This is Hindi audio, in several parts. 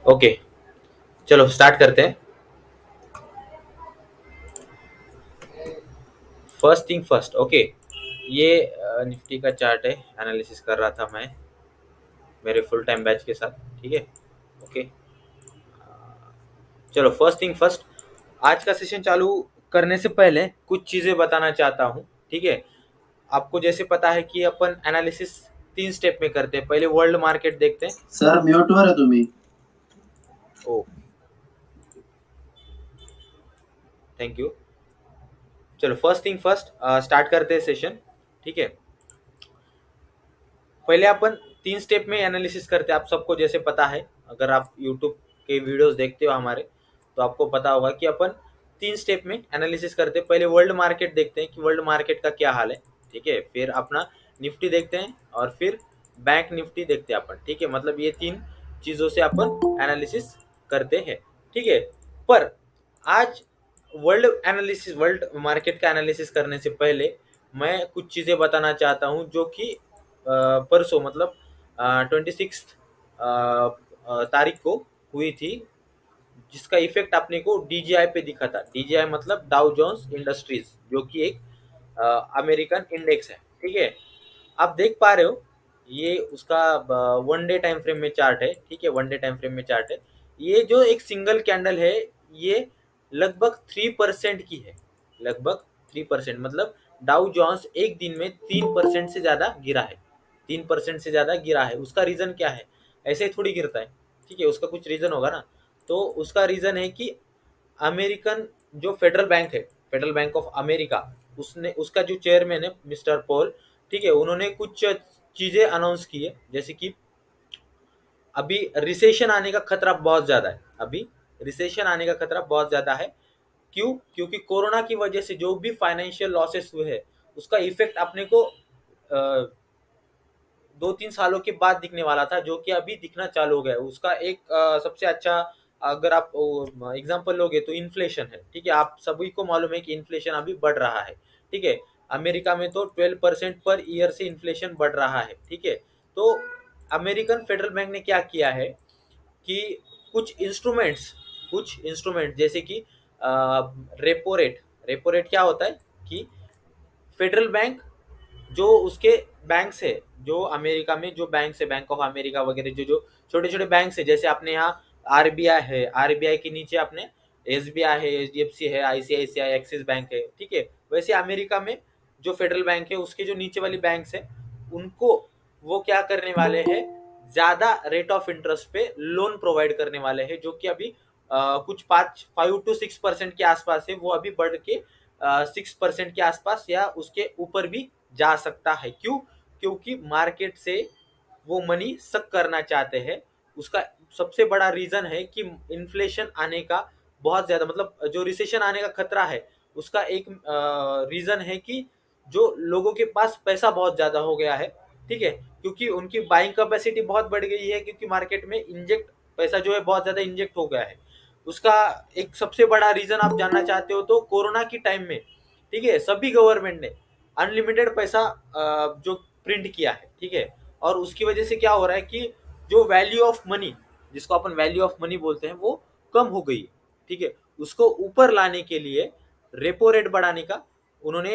ओके, चलो स्टार्ट करते हैं। First thing first. ओके, ये निफ्टी का चार्ट है, एनालिसिस कर रहा था मैं मेरे फुल टाइम बैच के साथ। ठीक है, ओके। चलो फर्स्ट थिंग फर्स्ट, आज का सेशन चालू करने से पहले कुछ चीज़ें बताना चाहता हूँ। ठीक है, आपको जैसे पता है कि अपन एनालिसिस 3 स्टेप में करते हैं। पहले वर्ल्ड मार्केट देखते हैं। सर म्यूटवर आहे तुम्ही. ओ, थैंक यू। चलो फर्स्ट थिंग फर्स्ट, स्टार्ट करते हैं सेशन। ठीक है, पहले अपन 3 स्टेप में एनालिसिस करते हैं। आप सबको जैसे पता है, अगर आप यूट्यूब के वीडियोस देखते हो हमारे, तो आपको पता होगा कि अपन 3 स्टेप में एनालिसिस करते हैं। पहले वर्ल्ड मार्केट देखते हैं कि वर्ल्ड मार्केट का क्या हाल है। ठीक है, फिर अपना निफ्टी देखते हैं और फिर बैंक निफ्टी देखते हैं अपन। ठीक है, मतलब ये 3 चीज़ों से अपन एनालिसिस करते हैं। ठीक है, पर आज वर्ल्ड मार्केट का एनालिसिस करने से पहले मैं कुछ चीज़ें बताना चाहता हूँ जो कि परसों मतलब 26 तारीख को हुई थी, जिसका इफेक्ट अपने को डीजीआई पे दिखा था। डीजीआई मतलब डाउ जोन्स इंडस्ट्रीज, जो कि एक अमेरिकन इंडेक्स है। ठीक है, आप देख पा रहे हो, ये उसका 1 डे टाइम फ्रेम में चार्ट है। ठीक है, 1 डे टाइम फ्रेम में चार्ट है। ये जो एक सिंगल कैंडल है, ये लगभग 3% की है। लगभग 3%, मतलब डाउ जोन्स एक दिन में 3% से ज़्यादा गिरा है। 3% से ज़्यादा गिरा है। उसका रीज़न क्या है? ऐसे ही थोड़ी गिरता है। ठीक है, उसका कुछ रीज़न होगा ना। तो उसका रीज़न है कि अमेरिकन जो फेडरल बैंक है, फेडरल बैंक ऑफ अमेरिका, उसने उसका जो चेयरमैन है मिस्टर पॉल, ठीक है, उन्होंने कुछ चीज़ें अनाउंस की है। जैसे कि अभी रिसेशन आने का खतरा बहुत ज़्यादा है। अभी रिसेशन आने का खतरा बहुत ज़्यादा है। क्यों? क्योंकि कोरोना की वजह से जो भी फाइनेंशियल लॉसेस हुए हैं, उसका इफेक्ट अपने को 2-3 सालों के बाद दिखने वाला था, जो कि अभी दिखना चालू हो गया है। उसका एक सबसे अच्छा, अगर आप एग्जांपल लोगे तो इन्फ्लेशन है। ठीक है, आप सभी को मालूम है कि इन्फ्लेशन अभी बढ़ रहा है। ठीक है, अमेरिका में तो 12% पर ईयर से इन्फ्लेशन बढ़ रहा है। ठीक है, तो अमेरिकन फेडरल बैंक ने क्या किया है कि कुछ इंस्ट्रूमेंट जैसे कि रेपो रेट। रेपो रेट क्या होता है कि फेडरल बैंक जो उसके बैंक्स है, जो अमेरिका में जो बैंक्स है, बैंक ऑफ अमेरिका वगैरह, जो जो छोटे छोटे बैंक्स है, जैसे अपने यहाँ आरबीआई है, आरबीआई के नीचे अपने एसबीआई है, एचडीएफसी है, आईसीआईसीआई, एक्सिस बैंक है। ठीक है, वैसे अमेरिका में जो फेडरल बैंक है, उसके जो नीचे वाली बैंक्स है, उनको वो क्या करने वाले हैं, ज्यादा रेट ऑफ इंटरेस्ट पे लोन प्रोवाइड करने वाले हैं, जो कि अभी कुछ 5-6% के आसपास है। वो अभी बढ़ के 6% के आसपास या उसके ऊपर भी जा सकता है। क्यों? क्योंकि मार्केट से वो मनी सक करना चाहते हैं। उसका सबसे बड़ा रीजन है कि इन्फ्लेशन आने का बहुत ज्यादा, मतलब जो रिसेशन आने का खतरा है, उसका एक रीजन है कि जो लोगों के पास पैसा बहुत ज्यादा हो गया है। ठीक है, क्योंकि उनकी बाइंग कैपेसिटी बहुत बढ़ गई है, क्योंकि मार्केट में इंजेक्ट पैसा जो है बहुत ज्यादा इंजेक्ट हो गया है। उसका एक सबसे बड़ा रीजन आप जानना चाहते हो तो कोरोना की टाइम में, ठीक है, सभी गवर्नमेंट ने अनलिमिटेड पैसा जो प्रिंट किया है। ठीक है, और उसकी वजह से क्या हो रहा है कि जो वैल्यू ऑफ मनी, जिसको अपन वैल्यू ऑफ मनी बोलते हैं, वो कम हो गई है। ठीक है, उसको ऊपर लाने के लिए रेपो रेट बढ़ाने का उन्होंने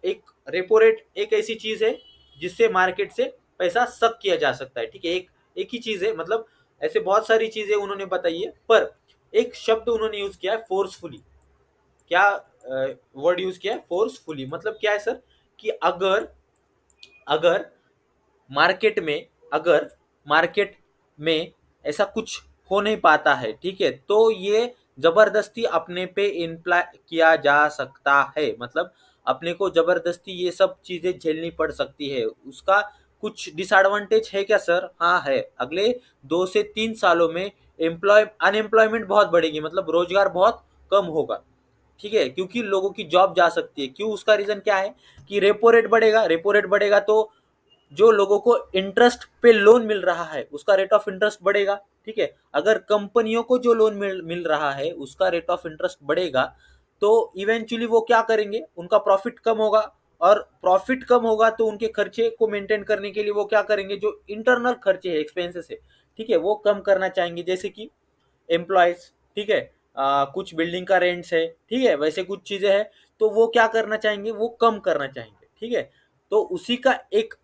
एक रेपो रेट एक ऐसी चीज है जिससे मार्केट से पैसा सक किया जा सकता है। ठीक है, एक एक ही चीज है, मतलब ऐसे बहुत सारी चीजें उन्होंने बताई है, पर एक शब्द उन्होंने यूज किया है, फोर्सफुली। क्या वर्ड यूज किया है? फोर्सफुली। मतलब क्या है सर कि अगर अगर मार्केट में अगर मार्केट में ऐसा कुछ हो नहीं पाता है, ठीक है, तो ये जबरदस्ती अपने पे इम्प्लाई किया जा सकता है। मतलब अपने को जबरदस्ती ये सब चीजें झेलनी पड़ सकती है। उसका कुछ डिसएडवांटेज है क्या सर? हाँ है। अगले 2 से 3 सालों में अनएम्प्लॉयमेंट बहुत बढ़ेगी, मतलब रोजगार बहुत कम होगा। ठीक है, क्योंकि लोगों की जॉब जा सकती है। क्यों? उसका रीजन क्या है कि रेपो रेट बढ़ेगा। रेपो रेट बढ़ेगा तो जो लोगों को इंटरेस्ट पे लोन मिल रहा है, उसका रेट ऑफ इंटरेस्ट बढ़ेगा। ठीक है, अगर कंपनियों को जो लोन मिल रहा है, उसका रेट ऑफ इंटरेस्ट बढ़ेगा, तो इवेंचुअली वो क्या करेंगे, उनका प्रॉफिट कम होगा। और प्रॉफिट कम होगा तो उनके खर्चे को मेंटेन करने के लिए वो क्या करेंगे, जो इंटरनल खर्चे है, एक्सपेंसेस है, ठीक है, वो कम करना चाहेंगे, जैसे कि एम्प्लॉयज, ठीक है, कुछ बिल्डिंग का रेंट्स है, ठीक है, वैसे कुछ चीजें हैं, तो वो क्या करना चाहेंगे, वो कम करना चाहेंगे, ठीक है। तो उसी का एक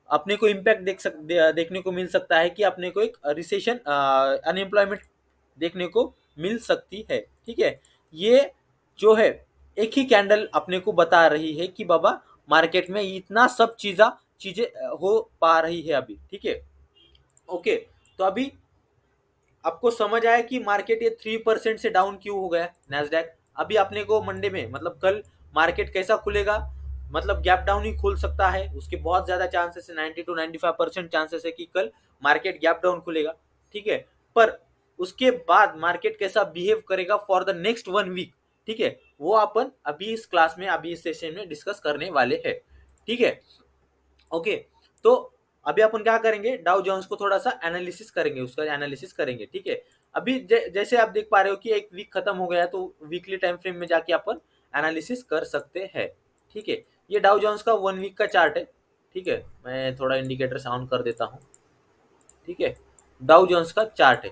अपने को इम्पैक्ट देखने को मिल सकता है कि अपने को एक रिसेशन, अनएम्प्लॉयमेंट देखने को मिल सकती है, ठीक है। ये जो है एक ही कैंडल अपने को बता रही है कि बाबा मार्केट में इतना सब चीजें हो पा रही है अभी, ठीक है। ओके, तो अभी आपको समझ आया कि मार्केट ये 3% से डाउन क्यों हो गया नैस्डैक। अभी अपने को मंडे में मतलब कल मार्केट कैसा खुलेगा, मतलब गैप डाउन ही खुल सकता है, उसके बहुत ज्यादा चांसेस है, 90 to 95% चांसेस है कि कल मार्केट गैप डाउन खुलेगा, ठीक है। पर उसके बाद मार्केट कैसा बिहेव करेगा फॉर द नेक्स्ट 1 वीक, ठीक है, वो अपन अभी इस क्लास में, अभी इस सेशन में डिस्कस करने वाले हैं, ठीक है। ओके, तो अभी अपन क्या करेंगे, डाउ जोन्स को थोड़ा सा एनालिसिस करेंगे, उसका एनालिसिस करेंगे, ठीक है। अभी जैसे आप देख पा रहे हो कि एक वीक खत्म हो गया, तो वीकली टाइम फ्रेम में जाके अपन एनालिसिस कर सकते हैं, ठीक है। ये डाउ जोन्स का 1 वीक का चार्ट है, ठीक है, मैं थोड़ा इंडिकेटर ऑन कर देता हूँ, ठीक है। डाउ जोन्स का चार्ट है,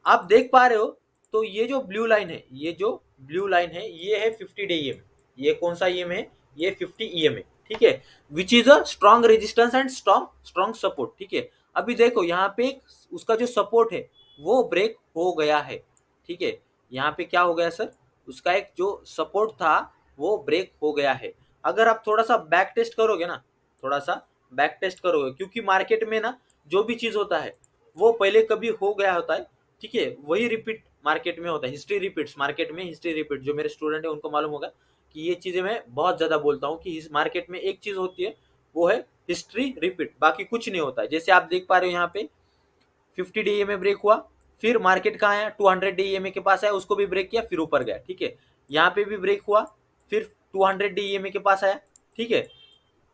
आप देख पा रहे हो, तो ये जो ब्लू लाइन है, ये जो ब्लू लाइन है, ये है 50 डे ईएम। ये कौन सा ईएम है, ये 50 ईएम है, ठीक है, which is a strong resistance and strong strong support, ठीक है। अभी देखो यहाँ पे उसका जो सपोर्ट है वो ब्रेक हो गया है, ठीक है। यहाँ पे क्या हो गया सर, उसका एक जो सपोर्ट था वो ब्रेक हो गया है। अगर आप थोड़ा सा बैक टेस्ट करोगे ना, थोड़ा सा बैक टेस्ट करोगे, क्योंकि मार्केट में ना जो भी चीज होता है वो पहले कभी हो गया होता है, ठीक है, वही रिपीट मार्केट में होता है, हिस्ट्री रिपीट्स मार्केट में, हिस्ट्री रिपीट, जो मेरे स्टूडेंट है उनको मालूम होगा कि ये चीजें मैं बहुत ज्यादा बोलता हूँ कि इस मार्केट में एक चीज होती है, वो है हिस्ट्री रिपीट, बाकी कुछ नहीं होता है। जैसे आप देख पा रहे हो यहाँ पे 50 डे में ब्रेक हुआ, फिर मार्केट कहाँ आया, 200 डे के पास आया, उसको भी ब्रेक किया, फिर ऊपर गया, ठीक है। यहाँ पे भी ब्रेक हुआ, फिर 200 डे के पास आया, ठीक है।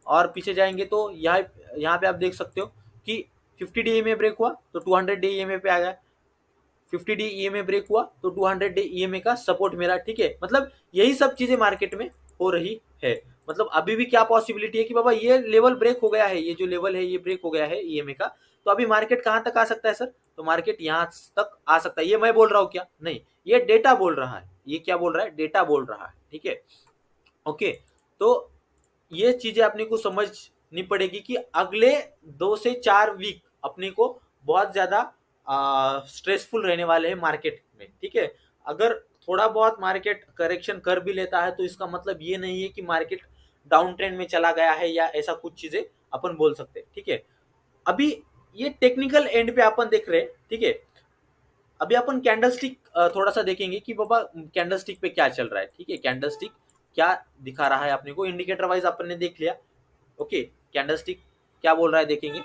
और पीछे जाएंगे तो यहाँ यहाँ पे आप देख सकते हो कि 50 डे में ब्रेक हुआ तो 200 डे पे आ गया, 50 डी ईएमए ब्रेक हुआ तो 200 डे ईएमए का सपोर्ट मेरा, ठीक है। मतलब यही सब चीजें मार्केट में हो रही है। मतलब अभी भी क्या पॉसिबिलिटी है कि बाबा ये लेवल ब्रेक हो गया है, ये जो लेवल है ये ब्रेक हो गया है ईएमए का, तो अभी मार्केट कहां तक आ सकता है सर, तो मार्केट यहाँ तक आ सकता है। ये मैं बोल रहा हूँ क्या, नहीं, ये डेटा बोल रहा है, ये क्या बोल रहा है, डेटा बोल रहा है, ठीक है। ओके, तो ये चीजें अपने को समझनी पड़ेगी कि अगले 2 से 4 वीक अपने को बहुत ज्यादा स्ट्रेसफुल रहने वाले हैं मार्केट में, ठीक है। अगर थोड़ा बहुत मार्केट करेक्शन कर भी लेता है तो इसका मतलब ये नहीं है कि मार्केट डाउन ट्रेंड में चला गया है या ऐसा कुछ चीजें अपन बोल सकते हैं, ठीक है। अभी ये टेक्निकल एंड पे अपन देख रहे हैं, ठीक है। अभी अपन कैंडलस्टिक थोड़ा सा देखेंगे कि बाबा कैंडलस्टिक पे क्या चल रहा है, ठीक है। कैंडलस्टिक क्या दिखा रहा है अपने को, इंडिकेटर वाइज अपन ने देख लिया। ओके, कैंडलस्टिक क्या बोल रहा है देखेंगे।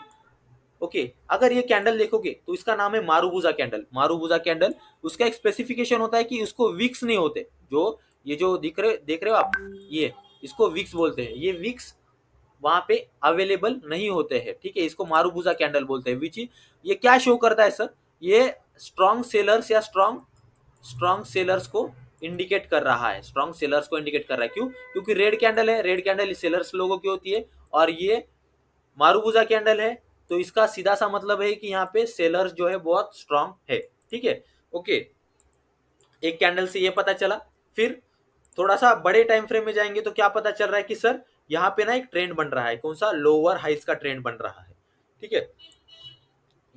ओके, अगर ये कैंडल देखोगे तो इसका नाम है मारुबुजा कैंडल। मारुबुजा कैंडल, उसका एक स्पेसिफिकेशन होता है कि उसको विक्स नहीं होते, जो ये जो देख रहे हो आप, ये इसको विक्स बोलते हैं, ये विक्स वहां पे अवेलेबल नहीं होते हैं, ठीक है। इसको मारुबुजा कैंडल बोलते हैं। विच ये क्या शो करता है सर, ये स्ट्रॉन्ग सेलर्स या स्ट्रॉन्ग सेलर्स को इंडिकेट कर रहा है, स्ट्रॉन्ग सेलर्स को इंडिकेट कर रहा है। क्यों, क्योंकि रेड कैंडल है, रेड कैंडल सेलर्स लोगों की होती है, और ये मारुबुजा कैंडल है, तो इसका सीधा सा मतलब है कि यहाँ पे सेलर्स जो है बहुत स्ट्रांग है, ठीक है। ओके, एक कैंडल से ये पता चला। फिर थोड़ा सा बड़े टाइम फ्रेम में जाएंगे तो क्या पता चल रहा है कि सर यहाँ पे ना एक ट्रेंड बन रहा है, कौन सा, लोअर हाइस का ट्रेंड बन रहा है, ठीक है।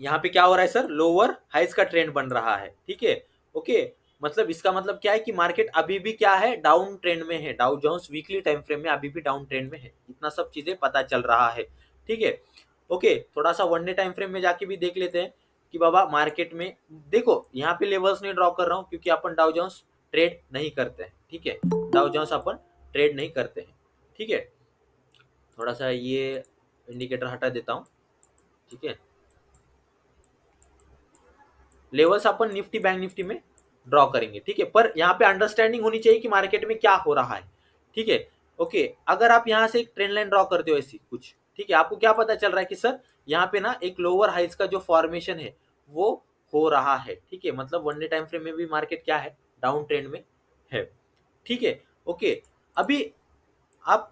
यहाँ पे क्या हो रहा है सर, लोअर हाइस का ट्रेंड बन रहा है, ठीक है। ओके, मतलब इसका मतलब क्या है कि मार्केट अभी भी क्या है, डाउन ट्रेंड में है। Dow Jones weekly time frame में अभी भी डाउन ट्रेंड में है, इतना सब चीजें पता चल रहा है, ठीक है। ओके, थोड़ा सा वन डे टाइम फ्रेम में जाके भी देख लेते हैं कि बाबा मार्केट में देखो, यहाँ पे लेवल्स नहीं ड्रॉ कर रहा हूँ क्योंकि अपन डाउ जोन्स ट्रेड नहीं करते हैं, ठीक है। डाउ जोन्स अपन ट्रेड नहीं करते हैं, ठीक है। थोड़ा सा ये इंडिकेटर हटा देता हूँ, ठीक है। लेवल्स अपन निफ्टी बैंक निफ्टी में ड्रॉ करेंगे, ठीक है। पर यहाँ पे अंडरस्टैंडिंग होनी चाहिए कि मार्केट में क्या हो रहा है, ठीक है। ओके, अगर आप यहाँ से एक ट्रेंड लाइन ड्रॉ करते हो ऐसी कुछ, ठीक है, आपको क्या पता चल रहा है कि सर यहाँ पे ना एक लोअर हाइस का जो फॉर्मेशन है वो हो रहा है, ठीक है। मतलब वन डे टाइम फ्रेम में भी मार्केट क्या है, डाउन ट्रेंड में है, ठीक है। ओके, अभी आप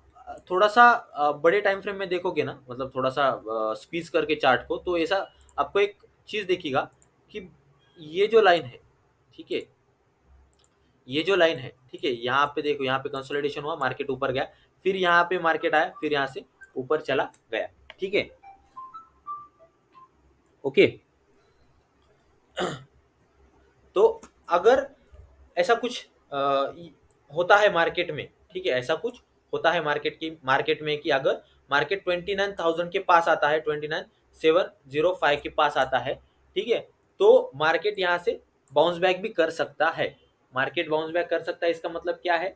थोड़ा सा बड़े टाइम फ्रेम में देखोगे ना, मतलब थोड़ा सा स्क्वीज करके चार्ट को, तो ऐसा आपको एक चीज देखिएगा कि ये जो लाइन है, ठीक है, ये जो लाइन है, ठीक है, यहाँ पे देखो, यहाँ पे कंसोलिडेशन हुआ, मार्केट ऊपर गया, फिर यहाँ पे मार्केट आया, फिर यहाँ से ऊपर चला गया, ठीक है, ओके। तो अगर ऐसा कुछ होता है मार्केट में, ठीक है, ऐसा कुछ होता है मार्केट में कि अगर मार्केट 29,000 के पास आता है, 29,705 के पास आता है, ठीक है, तो मार्केट यहाँ से बाउंस बैक भी कर सकता है। मार्केट बाउंस बैक कर सकता है, इसका मतलब क्या है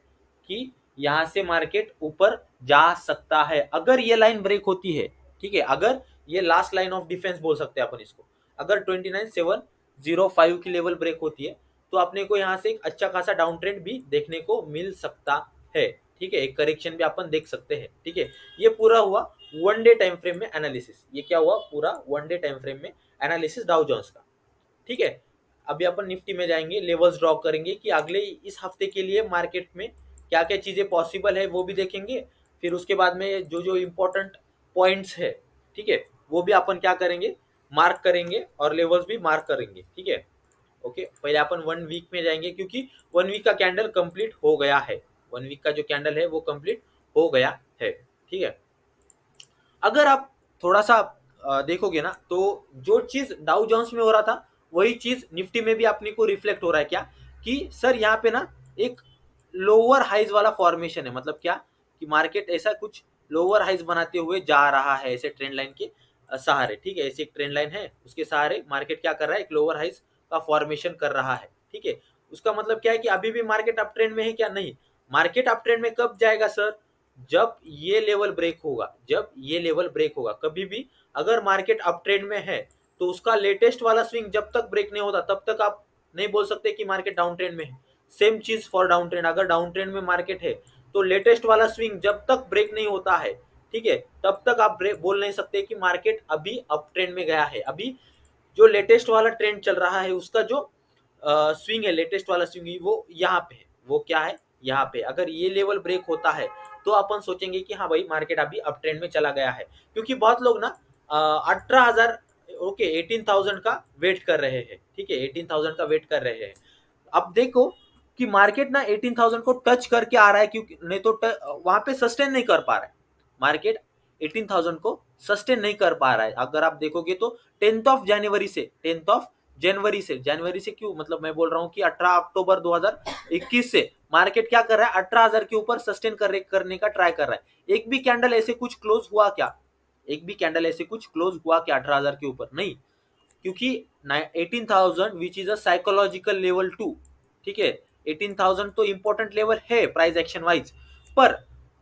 कि यहाँ से मार्केट ऊपर जा सकता है अगर ये लाइन ब्रेक होती है, ठीक है, अगर ये लास्ट लाइन ऑफ डिफेंस बोल सकते हैं अपन इसको, अगर 29,705 की लेवल ब्रेक होती है तो अपने को यहाँ से एक अच्छा खासा डाउन ट्रेंड भी देखने को मिल सकता है, ठीक है, एक करेक्शन भी अपन देख सकते हैं, ठीक है। ये पूरा हुआ वन डे टाइम फ्रेम में एनालिसिस, ये क्या हुआ, पूरा वन डे टाइम फ्रेम में एनालिसिस डाउ जोन्स का, ठीक है। अभी अपन निफ्टी में जाएंगे, लेवल्स ड्रॉ करेंगे कि अगले इस हफ्ते के लिए मार्केट में क्या क्या चीजें पॉसिबल है वो भी देखेंगे, फिर उसके बाद में जो जो इम्पोर्टेंट पॉइंट्स है, ठीक है, वो भी अपन क्या करेंगे, मार्क करेंगे और लेवल्स भी मार्क करेंगे, ठीक है, ओके। पहले अपन 1 वीक में जाएंगे क्योंकि 1 वीक का कैंडल कंप्लीट हो गया है, 1 वीक का जो कैंडल है वो कंप्लीट हो गया है, ठीक है। अगर आप थोड़ा सा देखोगे ना, तो जो चीज डाउ जोन्स में हो रहा था वही चीज निफ्टी में भी अपने को रिफ्लेक्ट हो रहा है, क्या कि सर यहाँ पे ना एक लोअर हाइज वाला फॉर्मेशन है, मतलब क्या कि मार्केट ऐसा कुछ लोअर हाइज बनाते हुए जा रहा है, ऐसे ट्रेंड लाइन के सहारे, ठीक है, ऐसी एक ट्रेंड लाइन है, उसके सहारे मार्केट क्या कर रहा है, एक लोअर हाइज का फॉर्मेशन कर रहा है, ठीक है। उसका मतलब क्या है कि अभी भी मार्केट अप ट्रेंड में है क्या, नहीं, मार्केट अप ट्रेंड में कब जाएगा सर, जब ये लेवल ब्रेक होगा, जब ये लेवल ब्रेक होगा। कभी भी अगर मार्केट अप ट्रेंड में है तो उसका लेटेस्ट वाला स्विंग जब तक ब्रेक नहीं होता तब तक आप नहीं बोल सकते कि मार्केट डाउन ट्रेंड में है। सेम चीज फॉर डाउन ट्रेंड, अगर डाउन ट्रेंड में मार्केट है तो लेटेस्ट वाला स्विंग जब तक ब्रेक नहीं होता है, ठीक है, तब तक आप बोल नहीं सकते कि मार्केट अभी अप ट्रेंड में गया है। अभी जो लेटेस्ट वाला ट्रेंड चल रहा है उसका जो स्विंग है, लेटेस्ट वाला स्विंग वो यहाँ पे है, वो क्या है, यहाँ पे। अगर ये लेवल ब्रेक होता है तो अपन सोचेंगे कि हाँ भाई मार्केट अभी अप ट्रेंड में चला गया है, क्योंकि बहुत लोग ना 18,000, ओके, 18,000 का वेट कर रहे हैं, ठीक है, 18,000 का वेट कर रहे हैं। अब देखो कि मार्केट ना 18,000 को टच करके आ रहा है, क्योंकि नहीं तो वहां पे सस्टेन नहीं कर पा रहा है मार्केट, 18,000 को सस्टेन नहीं कर पा रहा है। अगर आप देखोगे तो 10th ऑफ जनवरी से क्यों, मतलब मैं बोल रहा हूँ कि 18 अक्टूबर 2021 से मार्केट क्या कर रहा है, 18,000 के ऊपर सस्टेन करने का ट्राई कर रहा है। एक भी कैंडल ऐसे कुछ क्लोज हुआ क्या, एक भी कैंडल ऐसे कुछ क्लोज हुआ क्या 18,000 के ऊपर, नहीं, क्योंकि 18,000 which is a psychological level 2, ठीक है, 18,000 तो इंपॉर्टेंट लेवल है प्राइस एक्शन वाइज, पर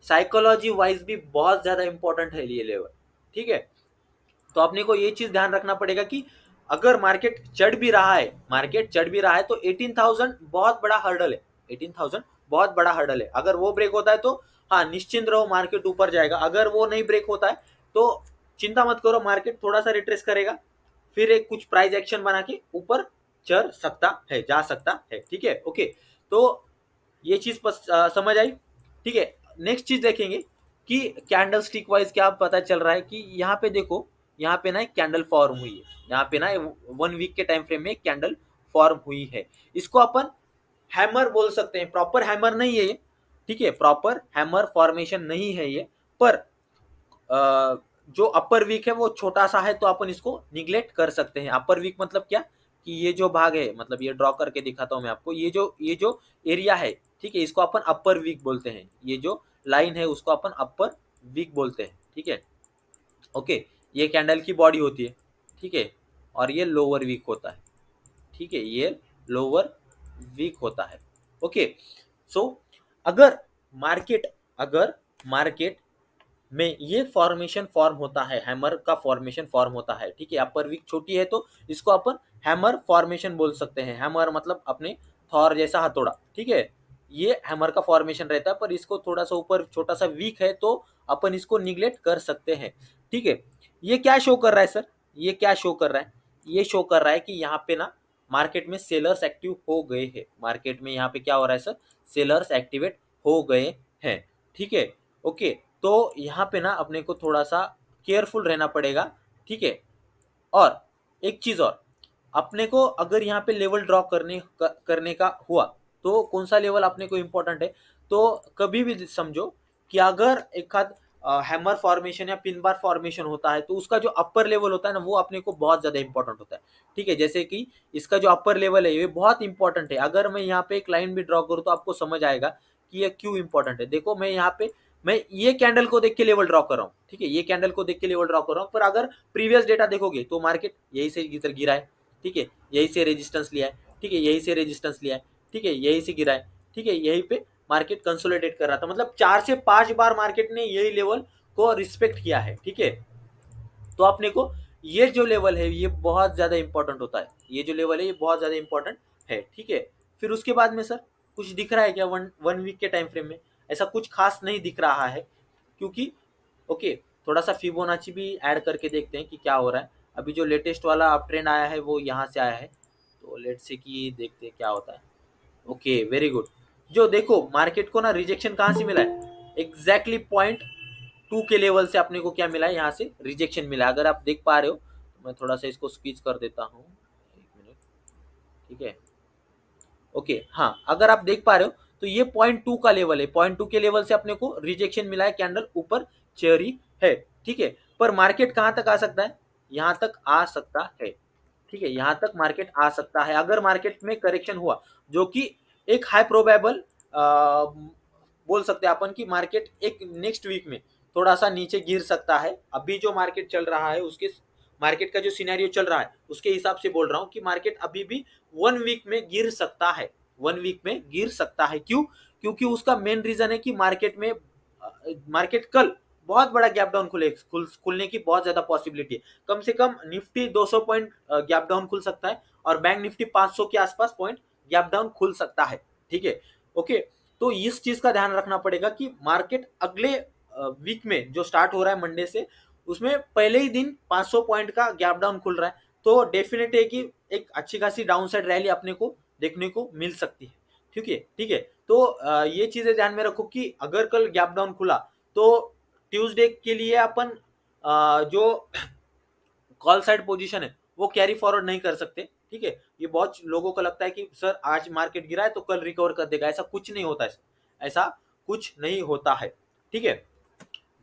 साइकोलॉजी वाइज भी बहुत ज्यादा इंपॉर्टेंट है ये लेवल, ठीक है। तो अपने को ये चीज ध्यान रखना पड़ेगा कि अगर मार्केट चढ़ भी रहा है, तो 18,000 बहुत बड़ा हर्डल है, 18,000 बहुत बड़ा हर्डल है। अगर वो ब्रेक होता है तो हाँ निश्चिंत रहो, मार्केट ऊपर जाएगा। अगर वो नहीं ब्रेक होता है तो चिंता मत करो, मार्केट थोड़ा सा रिट्रेस करेगा, फिर एक कुछ प्राइस एक्शन बना के ऊपर चढ़ सकता है, जा सकता है, ठीक है, ओके। तो ये चीज समझ आई, ठीक है। नेक्स्ट चीज देखेंगे कि कैंडल स्टिक वाइज क्या पता चल रहा है कि यहाँ पे देखो, यहाँ पे ना एक कैंडल फॉर्म हुई है, यहाँ पे ना 1 वीक के टाइम फ्रेम में एक कैंडल फॉर्म हुई है। इसको अपन हैमर बोल सकते हैं, प्रॉपर हैमर नहीं है ये, ठीक है, प्रॉपर हैमर फॉर्मेशन नहीं है ये, पर जो अपर वीक है वो छोटा सा है तो अपन इसको निग्लेक्ट कर सकते हैं। अपर वीक मतलब क्या कि ये जो भाग है, मतलब ये ड्रॉ करके दिखाता हूं मैं आपको, ये जो एरिया है, ठीक है, इसको अपन अपर वीक बोलते हैं। ये जो लाइन है उसको अपन अपर वीक बोलते हैं, ठीक है, ओके। ये कैंडल की बॉडी होती है, ठीक है, और ये लोअर वीक होता है, ठीक है, ये लोअर वीक होता है, ओके। सो मार्केट अगर मार्केट में ये फॉर्मेशन फॉर्म होता है, हैमर का फॉर्मेशन फॉर्म होता है, ठीक है, अपर वीक छोटी है तो इसको अपन हैमर फॉर्मेशन बोल सकते हैं। हैमर मतलब अपने थॉर जैसा हथौड़ा, ठीक है, ये हैमर का फॉर्मेशन रहता है, पर इसको थोड़ा सा ऊपर छोटा सा वीक है तो अपन इसको निग्लेक्ट कर सकते हैं, ठीक है। ये क्या शो कर रहा है सर, ये क्या शो कर रहा है, ये शो कर रहा है कि यहाँ पे ना मार्केट में सेलर्स एक्टिव हो गए हैं। मार्केट में यहाँ पे क्या हो रहा है सर, सेलर्स एक्टिवेट हो गए हैं, ठीक है, ओके। तो यहाँ पे ना अपने को थोड़ा सा केयरफुल रहना पड़ेगा, ठीक है। और एक चीज और, अपने को अगर यहाँ पे लेवल ड्रॉ करने का हुआ तो कौन सा लेवल अपने को इम्पोर्टेंट है, तो कभी भी समझो कि अगर एक आध हैमर फॉर्मेशन या पिन बार फॉर्मेशन होता है तो उसका जो अपर लेवल होता है ना वो अपने को बहुत ज्यादा इंपॉर्टेंट होता है। ठीक है, जैसे कि इसका जो अपर लेवल है ये बहुत इंपॉर्टेंट है। अगर मैं यहाँ पे एक लाइन भी ड्रॉ करूँ तो आपको समझ आएगा कि ये क्यों इंपॉर्टेंट है। देखो मैं यहाँ पे मैं ये कैंडल को देख के लेवल ड्रॉ कर रहा हूँ, ठीक है, ये कैंडल को देख के लेवल ड्रॉ कर रहा हूँ, पर अगर प्रीवियस डेटा देखोगे तो मार्केट यही से इधर गिरा है, ठीक है, यही से रेजिस्टेंस लिया है, ठीक है, यही से रेजिस्टेंस लिया है, ठीक है, यही से गिरा है, ठीक है, यही पे मार्केट कंसोलिडेट कर रहा था, मतलब 4 से 5 बार मार्केट ने यही लेवल को रिस्पेक्ट किया है। ठीक है, तो अपने को ये जो लेवल है ये बहुत ज्यादा इंपॉर्टेंट होता है, ये जो लेवल है ये बहुत ज्यादा इंपॉर्टेंट है। ठीक है, फिर उसके बाद में सर कुछ दिख रहा है क्या वन वीक के टाइम फ्रेम में? ऐसा कुछ खास नहीं दिख रहा है, क्योंकि ओके, थोड़ा सा फिबोनाची भी ऐड करके देखते हैं कि क्या हो रहा है। अभी जो लेटेस्ट वाला अप ट्रेंड आया है वो यहाँ से आया है, तो लेट्स से कि देखते हैं क्या होता है। Okay very good. जो देखो मार्केट को ना रिजेक्शन कहाँ से मिला है, एग्जैक्टली पॉइंट 2 के लेवल से अपने को क्या मिला है, यहाँ से रिजेक्शन मिला है। अगर आप देख पा रहे हो तो मैं थोड़ा सा इसको स्क्वीज कर देता हूँ, एक मिनट, ठीक है, ओके हाँ, अगर आप देख पा रहे हो तो ये पॉइंट 2 का लेवल है, पॉइंट 2 के लेवल से अपने को रिजेक्शन मिला है, कैंडल ऊपर चेयरी है। ठीक है, पर मार्केट कहाँ तक आ सकता है, यहाँ तक आ सकता है। ठीक है, यहाँ तक मार्केट आ सकता है अगर मार्केट में करेक्शन हुआ, जो कि एक हाई प्रोबेबल बोल सकते हैं अपन कि मार्केट एक नेक्स्ट वीक में थोड़ा सा नीचे गिर सकता है। अभी जो मार्केट चल रहा है उसके मार्केट का जो सिनेरियो चल रहा है उसके हिसाब से बोल रहा हूँ कि मार्केट अभी भी 1 वीक में गिर सकता है, 1 वीक में गिर सकता है। क्यों? क्योंकि उसका मेन रीजन है कि मार्केट में मार्केट कल बहुत बड़ा गैप डाउन खुलने की बहुत ज्यादा पॉसिबिलिटी है। कम से कम निफ्टी 200 पॉइंट गैप डाउन खुल सकता है और बैंक निफ्टी 500 के आसपास पॉइंट गैप डाउन खुल सकता है। ठीक है, ओके, तो इस चीज का ध्यान रखना पड़ेगा कि मार्केट अगले वीक में जो स्टार्ट हो रहा है मंडे से, उसमें पहले ही दिन 500 पॉइंट का गैप डाउन खुल रहा है, तो डेफिनेट है कि एक अच्छी खासी डाउन साइड रैली अपने को देखने को मिल सकती है। ठीक है, ठीक है, तो ये चीजें ध्यान में रखो कि अगर कल गैप डाउन खुला तो ट्यूसडे के लिए अपन जो कॉल साइड पोजीशन है वो कैरी फॉरवर्ड नहीं कर सकते। ठीक है, ये बहुत लोगों को लगता है कि सर आज मार्केट गिरा है तो कल रिकवर कर देगा, ऐसा कुछ नहीं होता है, ऐसा कुछ नहीं होता है। ठीक है,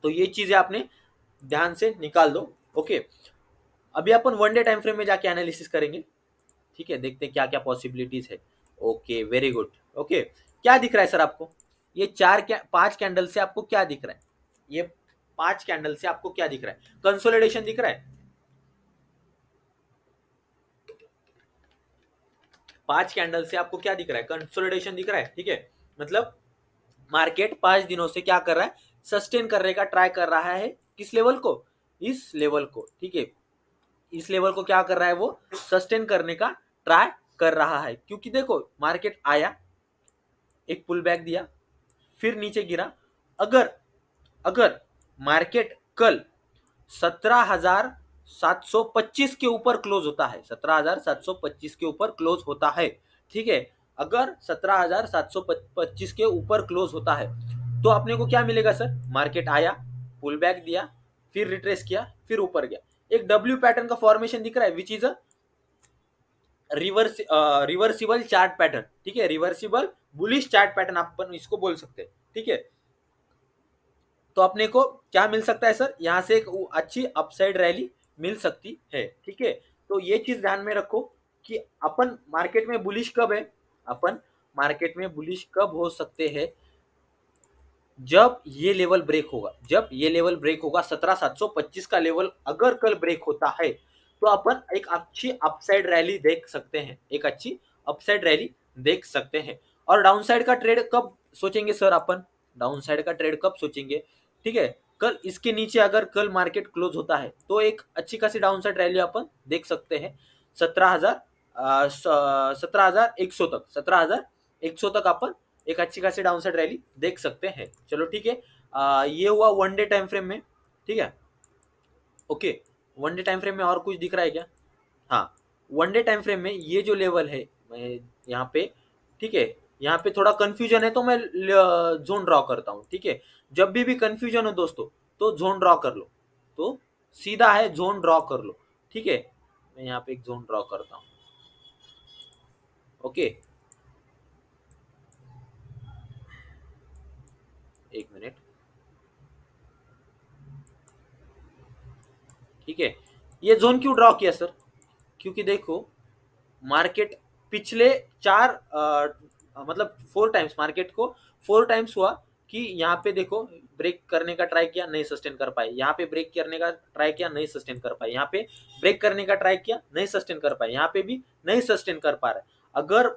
तो ये चीजें आपने ध्यान से निकाल दो। ओके, अभी अपन 1 डे टाइम फ्रेम में जाके एनालिसिस करेंगे। ठीक है, देखते हैं क्या क्या पॉसिबिलिटीज है। Okay very good. ओके, क्या दिख रहा है सर आपको, ये 5 कैंडल से आपको क्या दिख रहा है, ये 5 कैंडल से आपको क्या दिख रहा है, कंसोलिडेशन दिख रहा है, 5 कैंडल से आपको क्या दिख रहा है, कंसोलिडेशन दिख रहा है। ठीक है, मतलब मार्केट 5 दिनों से क्या कर रहा है, सस्टेन करने का ट्राई कर रहा है, किस लेवल को, इस लेवल को। ठीक है, इस लेवल को क्या कर रहा है, वो सस्टेन करने का ट्राई कर रहा है। क्योंकि देखो मार्केट आया, एक पुल बैक दिया, फिर नीचे गिरा। अगर अगर मार्केट कल 17,725 के ऊपर क्लोज होता है, 17,725 के ऊपर क्लोज होता है, ठीक है, अगर 17,725 के ऊपर क्लोज होता है तो अपने को क्या मिलेगा सर, मार्केट आया, पुल बैक दिया, फिर रिट्रेस किया, फिर ऊपर गया, एक डब्ल्यू पैटर्न का फॉर्मेशन दिख रहा है, which is a reversible chart pattern. ठीक है, रिवर्सिबल बुलिश चार्ट पैटर्न अपन इसको बोल सकते हैं। ठीक है, तो अपने को क्या मिल सकता है सर, यहाँ से एक अच्छी अपसाइड रैली मिल सकती है। ठीक है, तो ये चीज ध्यान में रखो कि अपन मार्केट में बुलिश कब है, अपन मार्केट में बुलिश कब हो सकते हैं, जब ये लेवल ब्रेक होगा, जब ये लेवल ब्रेक होगा 17,725 का लेवल अगर कल ब्रेक होता है तो अपन एक अच्छी अपसाइड रैली देख सकते हैं, एक अच्छी अपसाइड रैली देख सकते हैं। और डाउन साइड का ट्रेड कब सोचेंगे सर, अपन डाउन साइड का ट्रेड कब सोचेंगे, ठीक है, कल इसके नीचे अगर कल मार्केट क्लोज होता है तो एक अच्छी खासी डाउन साइड रैली अपन देख सकते हैं 17,100 तक, 17,100 तक अपन एक अच्छी खासी डाउन साइड रैली देख सकते हैं। चलो ठीक है, ये हुआ 1 डे टाइम फ्रेम में। ठीक है, ओके, 1 डे टाइम फ्रेम में और कुछ दिख रहा है क्या, हाँ, 1 डे टाइम फ्रेम में ये जो लेवल है, मैं यहाँ पे, ठीक है, यहाँ पे थोड़ा कंफ्यूजन है तो मैं जोन ड्रॉ करता हूँ। ठीक है, जब भी कंफ्यूजन हो दोस्तों तो जोन ड्रॉ कर लो, तो सीधा है जोन ड्रॉ कर लो। ठीक है, मैं यहाँ पे एक जोन ड्रॉ करता हूँ। ओके, एक मिनट, ठीक है। ये जोन क्यों ड्रॉ किया सर? क्योंकि देखो मार्केट पिछले चार मतलब 4 टाइम्स मार्केट को 4 टाइम्स हुआ कि यहाँ पे देखो ब्रेक करने का ट्राई किया, नहीं सस्टेन कर पाए, यहाँ पे ब्रेक करने का ट्राई किया, नहीं सस्टेन कर पाए, यहाँ पे ब्रेक करने का ट्राई किया, नहीं सस्टेन कर पाए, यहाँ पे भी नहीं सस्टेन कर पा रहे। अगर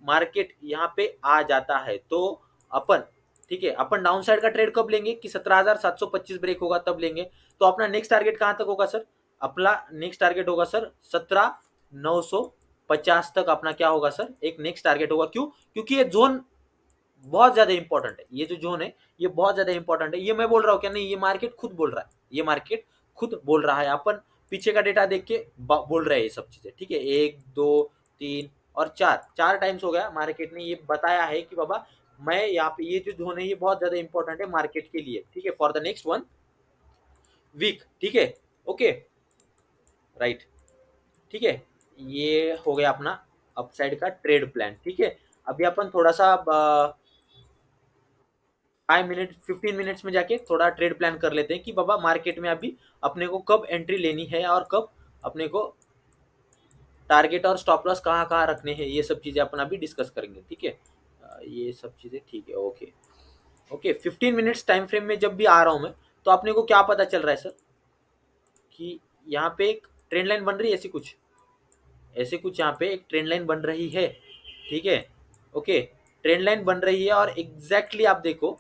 मार्केट यहाँ पे आ जाता है तो अपन, ठीक है, अपन डाउन साइड का ट्रेड कब लेंगे कि 17,725 ब्रेक होगा तब लेंगे। तो अपना नेक्स्ट टारगेट कहां तक होगा सर? अपना नेक्स्ट टारगेट होगा सर 17,950 तक अपना क्या होगा सर? एक नेक्स्ट टारगेट होगा। क्यों? क्योंकि ये जोन बहुत ज्यादा इंपॉर्टेंट है। ये जो जोन है ये बहुत ज्यादा इंपॉर्टेंट है। ये मैं बोल रहा हूँ क्या? नहीं, ये मार्केट खुद बोल रहा है, ये मार्केट खुद बोल रहा है। अपन पीछे का डेटा देख के बोल रहे हैं ये सब चीजें, ठीक है। 1, 2, 3 और 4 टाइम्स हो गया मार्केट ने ये बताया है कि बाबा मैं यहाँ पे ये जो जोन है ये बहुत ज्यादा इंपॉर्टेंट है मार्केट के लिए, ठीक है, फॉर द नेक्स्ट 1 वीक, ठीक है। ओके, राइट, ठीक है। ये हो गया अपना अपसाइड का ट्रेड प्लान, ठीक है। अभी अपन थोड़ा सा 5 मिनट 15 मिनट्स में जाके थोड़ा ट्रेड प्लान कर लेते हैं कि बाबा मार्केट में अभी अपने को कब एंट्री लेनी है और कब अपने को टारगेट और स्टॉप लॉस कहाँ कहाँ रखने हैं। ये सब चीजें अपन अभी डिस्कस करेंगे, ठीक है। ये सब चीजें ठीक है। Okay, okay, 15 minutes time frame में जब भी आ रहा हूं मैं, तो अपने को क्या पता चल रहा है सर कि यहाँ पे एक ट्रेंड लाइन बन रही है, ऐसी कुछ यहाँ पे एक ट्रेंड लाइन बन रही है, ठीक है। ओके, ट्रेंड लाइन बन रही है और एग्जैक्टली आप देखो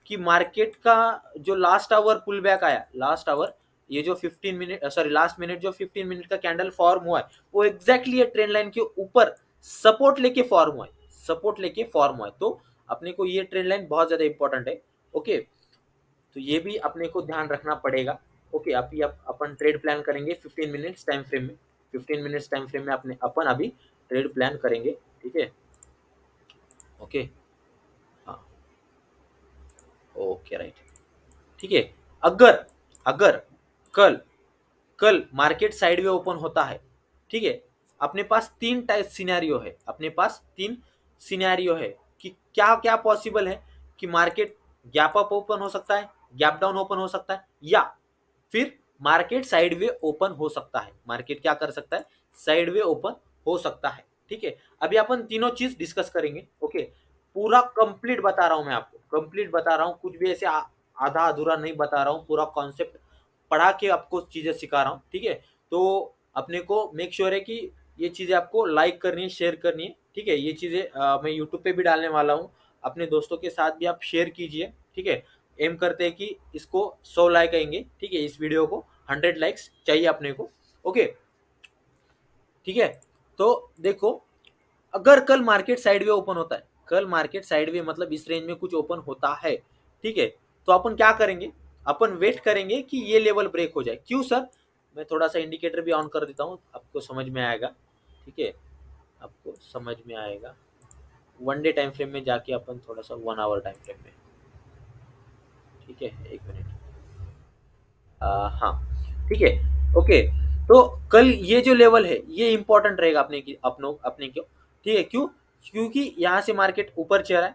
कि मार्केट का जो लास्ट आवर पुल बैक आया, लास्ट आवर ये जो 15 मिनट सॉरी लास्ट मिनट जो 15 मिनट का कैंडल फॉर्म हुआ है वो एग्जैक्टली ये ट्रेंड लाइन के ऊपर सपोर्ट लेके फॉर्म हुआ है, सपोर्ट लेके फॉर्म हुआ है। तो अपने को ये ट्रेंड लाइन बहुत ज्यादा इंपॉर्टेंट है। ओके, तो ये भी अपने को ध्यान रखना पड़ेगा। ओके, अभी अपन ट्रेड प्लान करेंगे 15 मिनट्स टाइम फ्रेम में। 15 मिनट्स टाइम फ्रेम में अपने अपन अभी ट्रेड प्लान करेंगे, ठीक है। ओके, हाँ, ओके, राइट, ठीक है। अगर अगर कल कल मार्केट साइडवे ओपन होता है, ठीक है, अपने पास 3 सिनेरियो है कि क्या क्या पॉसिबल है कि मार्केट गैप अप ओपन हो सकता है, गैप डाउन ओपन हो सकता है, या फिर मार्केट साइडवे ओपन हो सकता है। मार्केट क्या कर सकता है? साइडवे ओपन हो सकता है, ठीक है। अभी अपन तीनों चीज डिस्कस करेंगे। ओके, पूरा कंप्लीट बता रहा हूं मैं आपको, कंप्लीट बता रहा हूं, कुछ भी ऐसे आधा अधूरा नहीं बता रहा हूं, पूरा कॉन्सेप्ट पढ़ा के आपको चीजें सिखा रहा हूं, ठीक है। तो अपने को मेक श्योर है कि ये चीजें आपको लाइक करनी है, शेयर करनी है, ठीक है। ये चीजें मैं यूट्यूब पे भी डालने वाला हूँ, अपने दोस्तों के साथ भी आप शेयर कीजिए, ठीक है। एम करते हैं कि इसको 100 लाइक आएंगे, ठीक है, इस वीडियो को 100 लाइक्स चाहिए अपने को। ओके, ठीक है। तो देखो, अगर कल मार्केट साइडवे ओपन होता है, कल मार्केट साइडवे मतलब इस रेंज में कुछ ओपन होता है, ठीक है, तो अपन क्या करेंगे? अपन वेट करेंगे कि ये लेवल ब्रेक हो जाए। क्यों सर? मैं थोड़ा सा इंडिकेटर भी ऑन कर देता हूँ, आपको समझ में आएगा, ठीक है, आपको समझ में आएगा। 1 डे टाइम फ्रेम में जाके अपन थोड़ा सा 1 आवर टाइम फ्रेम में, ठीक है, एक मिनट, हाँ, ठीक है। ओके, तो कल ये जो लेवल है ये इंपॉर्टेंट रहेगा अपने क्यों, ठीक है। क्यों? क्योंकि यहाँ से मार्केट ऊपर चल रहा है,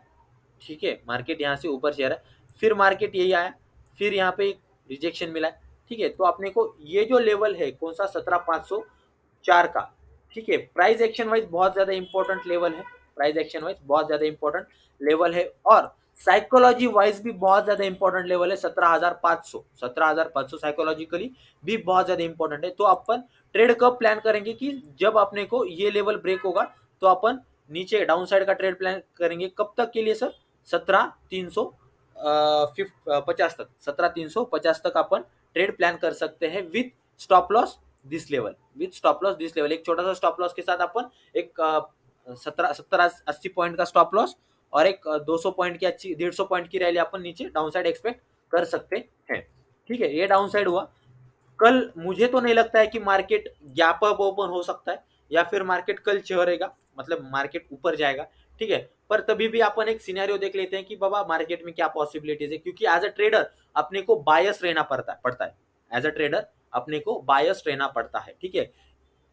ठीक है, मार्केट यहाँ से ऊपर चल रहा है, फिर मार्केट यही आया, फिर यहाँ पे एक रिजेक्शन मिला है, ठीक है। तो अपने को ये जो लेवल है कौन सा? 17,504 का, ठीक है। प्राइस एक्शन वाइज बहुत ज्यादा इंपॉर्टेंट लेवल है, प्राइस एक्शन वाइज बहुत ज्यादा इंपॉर्टेंट लेवल है, और साइकोलॉजी वाइज भी बहुत ज्यादा इंपॉर्टेंट लेवल है। 17,500 साइकोलॉजिकली भी बहुत ज्यादा इंपॉर्टेंट है। तो अपन ट्रेड कब प्लान करेंगे कि जब अपने को ये लेवल ब्रेक होगा तो अपन नीचे डाउन साइड का ट्रेड प्लान करेंगे। कब तक के लिए सर? 17,350 तक अपन ट्रेड प्लान कर सकते हैं with stop loss this level, एक छोटा सा स्टॉप लॉस के साथ अपन एक 70-80 पॉइंट का स्टॉप लॉस और एक 200 पॉइंट की अच्छी 150 पॉइंट की रैली अपन नीचे डाउन साइड एक्सपेक्ट कर सकते हैं, ठीक है। ये डाउन साइड हुआ। कल मुझे तो नहीं लगता है कि मार्केट गैप अप ओपन हो सकता है या फिर मार्केट कल चढ़ेगा, मतलब मार्केट ऊपर जाएगा, ठीक है। पर तभी भी अपन एक सिनेरियो देख लेते हैं कि बाबा मार्केट में क्या पॉसिबिलिटीज है, क्योंकि एज अ ट्रेडर अपने को बायस रहना पड़ता है, एज अ ट्रेडर अपने को बायस रहना पड़ता है, ठीक है।